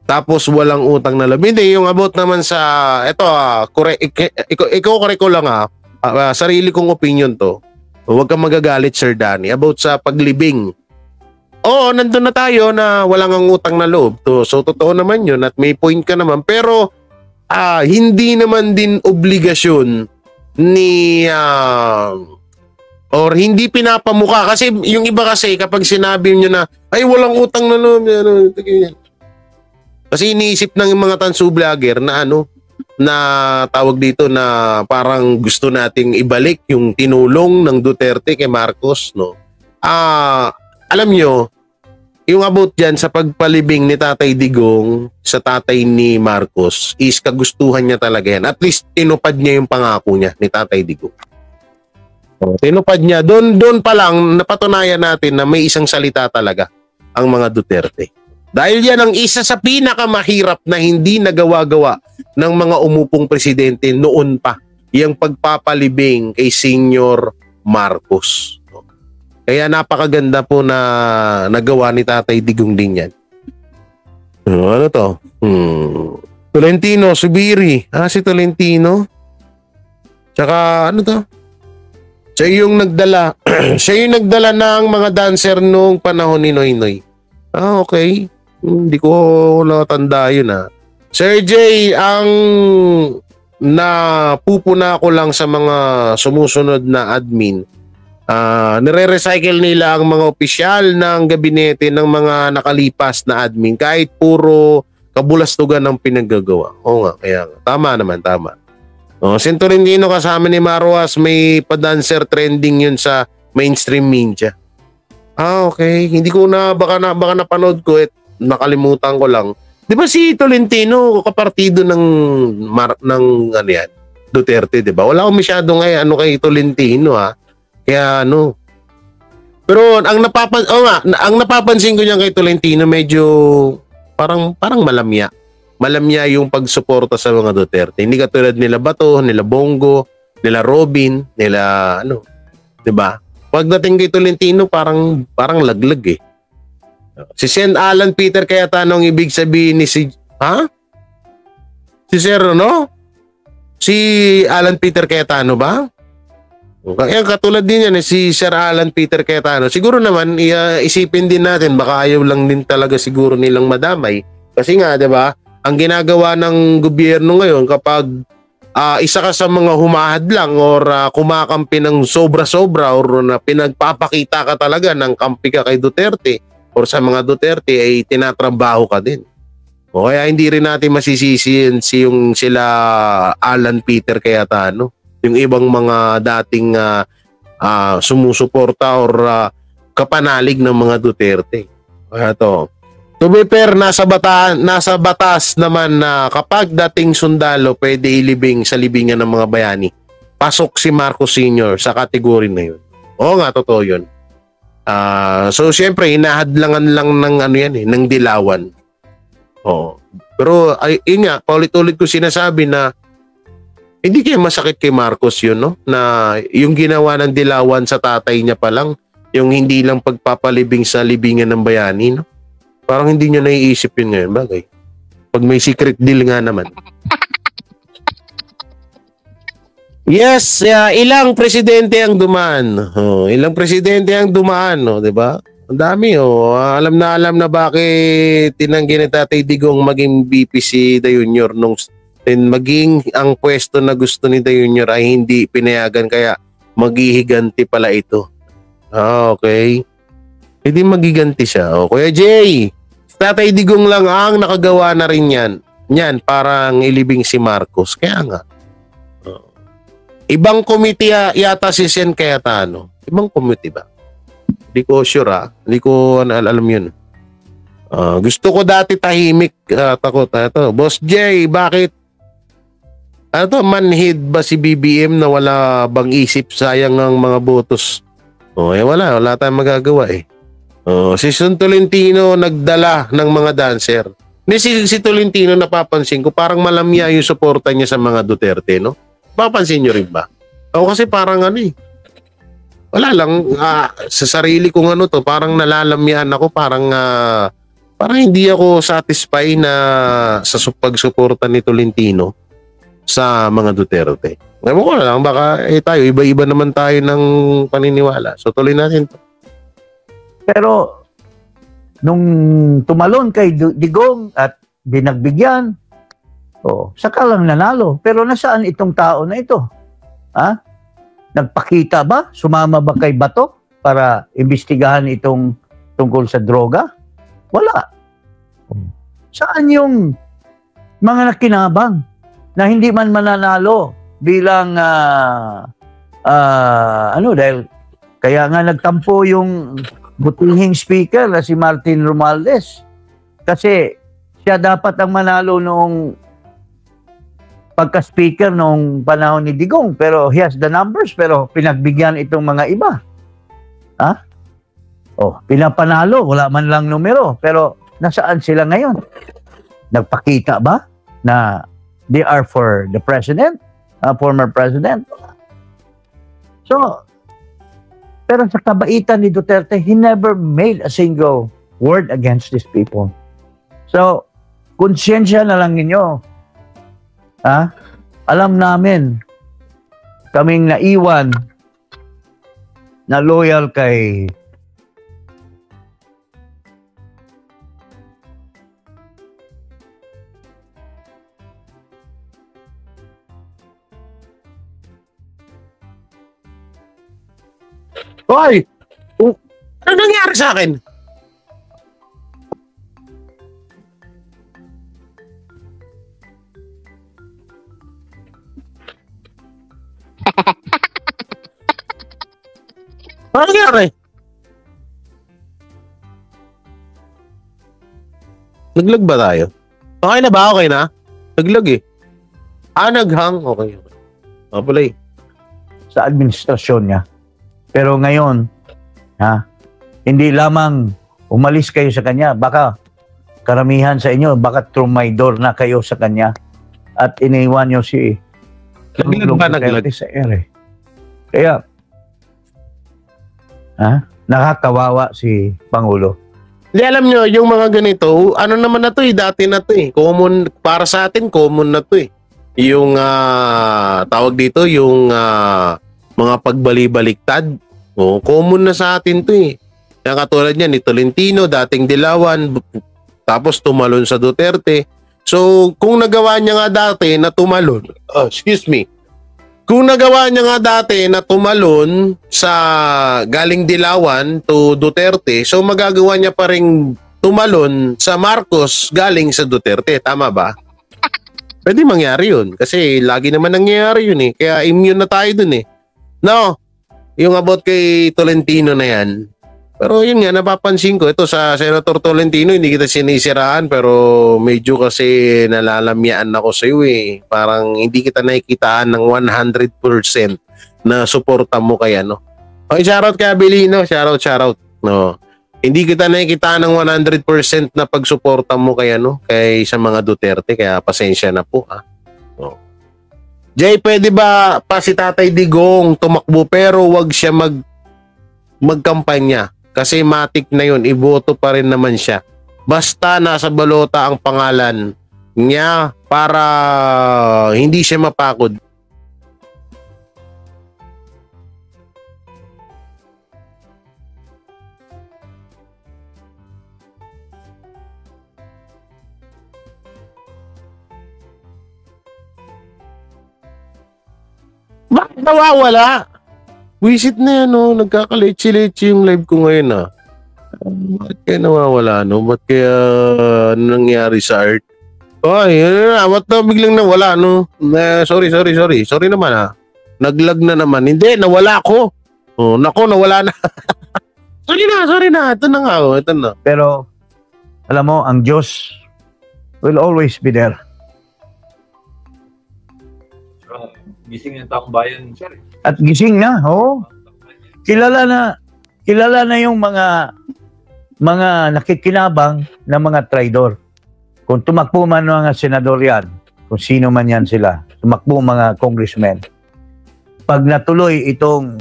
Tapos walang utang na loob. Hindi, yung about naman sa ikaw ko lang sarili kong opinion to. Huwag kang magagalit, Sir Danny, about sa paglibing. Nandun na tayo na walang ang utang na loob. So, totoo naman yun at may point ka naman. Pero, hindi naman din obligasyon ni, or hindi pinapamukha. Kasi yung iba kasi, kapag sinabi nyo na, ay, walang utang na loob. Kasi iniisip ng mga tansu vlogger na na tawag dito na parang gusto nating ibalik yung tinulong ng Duterte kay Marcos, alam nyo, yung about dyan sa pagpalibing ni Tatay Digong sa tatay ni Marcos is kagustuhan niya talaga yan. At least tinupad niya yung pangako niya ni Tatay Digong. Tinupad niya. Doon pa lang napatunayan natin na may isang salita talaga ang mga Duterte. Dahil yan ang isa sa pinakamahirap na hindi nagawa-gawa ng mga umupong presidente noon pa, yung pagpapalibing kay Senior Marcos. Kaya napakaganda po na nagawa ni Tatay Digong din yan. Ano to? Tolentino, Subiri. Si Tolentino. Tsaka ano to? Siya yung nagdala. Siya yung nagdala ng mga dancer nung panahon ni Noynoy. Okay. Hindi ko natanda yun Sir J, ang napupuna ko lang sa mga sumusunod na admin, nire-recycle nila ang mga opisyal ng gabinete ng mga nakalipas na admin kahit puro kabulastugan ng pinaggagawa. Oo nga, kaya tama naman, tama. Sintorindino kasama ni Marwas, may pa-dancer trending yun sa mainstream media. Okay. Hindi ko baka napanood ko nakalimutan ko lang. Di ba si Tolentino kapartido ng Duterte, di ba? Wala akong masyadong kay Tolentino Kaya Pero ang napapansin ko niyan kay Tolentino medyo parang malamya. Malamya yung pagsuporta sa mga Duterte. Hindi katulad nila Bato, nila Bongo, nila Robin, nila di ba? Pagdating kay Tolentino parang laglag Si Sen Alan Peter Cayetano ang ibig sabihin ni si Sir Si Alan Peter Cayetano ba? Kaya katulad din yan si Sir Alan Peter Cayetano. Siguro naman isipin din natin baka ayaw lang din talaga siguro nilang madamay. Kasi nga 'di ba? Ang ginagawa ng gobyerno ngayon kapag isa ka sa mga humahadlang or kumakampi ng sobra-sobra or na pinagpapakita ka talaga ng kampi ka kay Duterte or sa mga Duterte ay tinatrabaho ka din. O kaya hindi rin natin masisisi yung sila Alan Peter Cayetano, yung ibang mga dating sumusuporta or kapanalig ng mga Duterte. Kaya to. To be fair, nasa batas naman na kapag dating sundalo pwede ilibing sa libingan ng mga bayani. Pasok si Marcos Sr. sa kategory na yun. Oo nga, totoo yun. So syempre hinahadlangan lang ng ng Dilawan. Pero yun nga, paulit-ulit ko sinasabi na hindi kaya masakit kay Marcos yun, na yung ginawa ng Dilawan sa tatay niya pa lang, yung hindi lang pagpapalibing sa libingan ng bayani, parang hindi niya naiisip yun ngayon, bagay. Pag may secret deal nga naman. Yes, ilang presidente ang dumaan. Ilang presidente ang dumaan, no, 'di ba? Ang dami, alam na bakit tinanggi ni Tatay Digong maging VP si Da Junior nung maging ang pwesto na gusto ni Da Junior ay hindi pinayagan, kaya maghihiganti pala ito. Okay. Hindi magiganti siya. Kuya Jay, Tatay Digong lang ang nakagawa na rin yan. Yan, parang ilibing si Marcos. Kaya nga. Ibang committee yata si Sen Cayetano. Ibang committee ba? Hindi ko sure Hindi ko alam yun. Gusto ko dati tahimik. Takot. Ito. Boss Jay, bakit? Ano to? Manhid ba si BBM na wala bang isip? Sayang ang mga botos. Wala. Wala tayong magagawa eh. Si Son Tolentino nagdala ng mga dancer. Si Tolentino, napapansin ko, parang malamya yung suporta niya sa mga Duterte, no? Papansin nyo rin ba? Ako kasi parang wala lang, sa sarili kong parang nalalamyan ako, parang hindi ako satisfied na sa pagsuporta ni Tolentino sa mga Duterte. Ngayon ko na lang, baka tayo, iba-iba naman tayo ng paniniwala. So tuloy natin to. Pero nung tumalon kay Digong at binagbigyan, saka lang nanalo. Pero nasaan itong tao na ito? Nagpakita ba? Sumama ba kay Bato para imbestigahan itong tungkol sa droga? Wala. Saan yung mga nakinabang na hindi man mananalo bilang dahil kaya nga nagtampo yung butihing speaker na si Martin Romualdez. Kasi siya dapat ang manalo noong pagka-speaker noong panahon ni Digong, pero he has the numbers, pero pinagbigyan itong mga iba. Pinapanalo, wala man lang numero, pero nasaan sila ngayon? Nagpakita ba na they are for the president, former president? So, pero sa kabaitan ni Duterte, he never made a single word against these people. So, konsyensya na lang ninyo. Alam namin, kaming naiwan na loyal kay Hoy! Ano nangyari sa akin? Ano nangyari? Naglag ba tayo? Okay na ba? Okay na? Naglag eh. Naghang? Okay. Play. Sa administrasyon niya. Pero ngayon, hindi lamang umalis kayo sa kanya, baka karamihan sa inyo, baka trumaydor na kayo sa kanya at iniwan nyo si Naglag sa ere. Kaya, nakakawawa si Pangulo. Hindi, alam nyo, yung mga ganito, ano naman na to dati na to common, para sa atin, common na to Yung, tawag dito, yung mga pagbali-baliktad, common na sa atin to Kaya katulad niya ni Tolentino, dating Dilawan, tapos tumalon sa Duterte. So, kung nagawa niya nga dati na tumalon, kung nagawa niya nga dati na tumalon sa galing Dilawan to Duterte, so magagawa niya pa rin tumalon sa Marcos galing sa Duterte. Tama ba? Pwede mangyari yun. Kasi lagi naman nangyayari yun Kaya immune na tayo dun No, yung about kay Tolentino na yan. Pero yun nga, napapansin ko, ito sa Senator Tolentino, hindi kita sinisiraan, pero medyo kasi nalalamyaan ako sa iyo Parang hindi kita nakikitaan ng 100% na suporta mo kaya, Okay, shoutout kay Abilino, shoutout. No. Hindi kita nakikitaan ng 100% na pagsuporta mo kaya, kay sa mga Duterte, kaya pasensya na po, No. Jay, pwede ba pa si Tatay Digong tumakbo pero wag siya magkampanya? Kasi matik na yun, iboto pa rin naman siya. Basta nasa balota ang pangalan niya para hindi siya mapakod. Bakit nawawala? Wisit na yan, no? Nagkakalitsi-litsi yung live ko ngayon, ah. Bakit kaya nawawala, no? Ba't kaya nangyari sa art? Ay, ba't na biglang nawala, no? Sorry. Sorry naman, ah. Naglag na naman. Hindi, nawala ko. Oh, nako, nawala na. sorry na. Ito na nga, oh. Ito na. Pero, alam mo, ang Diyos will always be there. Gising ng taong bayan, sir. At gising na, oo. Kilala na yung mga nakikinabang na mga traidor. Kung tumakbo man mga senador yan, kung sino man yan sila, tumakbo mga congressmen, pag natuloy itong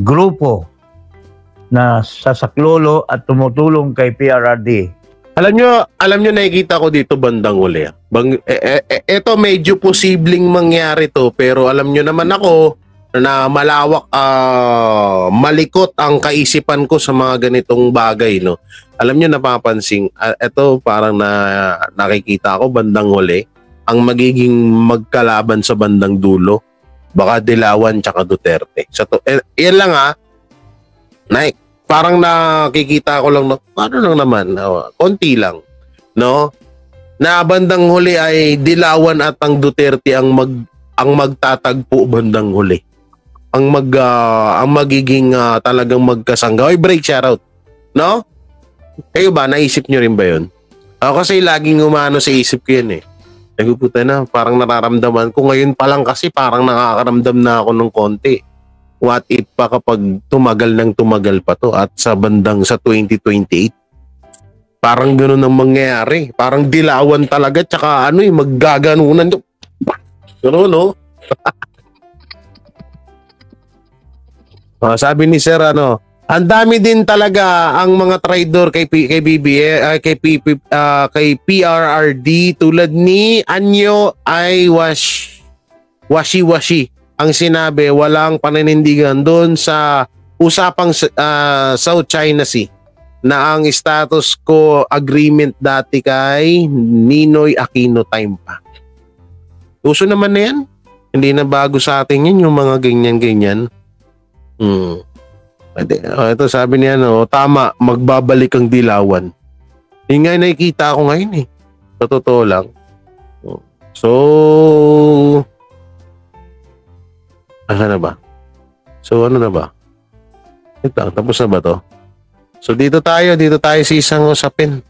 grupo na sasaklolo at tumutulong kay PRRD, Alam nyo nakikita ko dito bandang uli. Ito medyo posibleng mangyari to, pero alam nyo naman ako na malawak, malikot ang kaisipan ko sa mga ganitong bagay, no. Alam nyo, napapansin, ito parang nakikita ko bandang uli, ang magiging magkalaban sa bandang dulo, baka Dilawan tsaka Duterte. Yan lang, Nike. Parang nakikita ko lang, ano lang naman, konti lang, no? Na bandang huli ay Dilawan at ang Duterte ang magtatagpo bandang huli. Ang magiging talagang magkasangga. Oy, break, shoutout. No? Kayo ba, naisip nyo rin ba yun? Ako kasi laging umano sa isip ko yan, eh. Nagpuputa na, parang nararamdaman ko. Ngayon pa lang kasi parang nakakaramdam na ako ng konti. What if pa kapag tumagal pa to at sa 2028? Parang gano'n ang mangyayari. Parang Dilawan talaga tsaka maggaganunan. Gano'n, no? Sabi ni Sir, ang dami din talaga ang mga traidor kay PRRD tulad ni Anyo ay washi-washi. Ang sinabi, walang paninindigan doon sa usapang South China Sea na ang status quo agreement dati kay Ninoy Aquino time pa. Uso naman na yan. Hindi na bago sa atin yan, yung mga ganyan-ganyan. Ito sabi niya, tama, magbabalik ang Dilawan. Yung nga nakikita ko ngayon, eh. Sa totoo lang. So, ano na ba? Ito, tapos na ba to? So dito tayo sa isang usapin.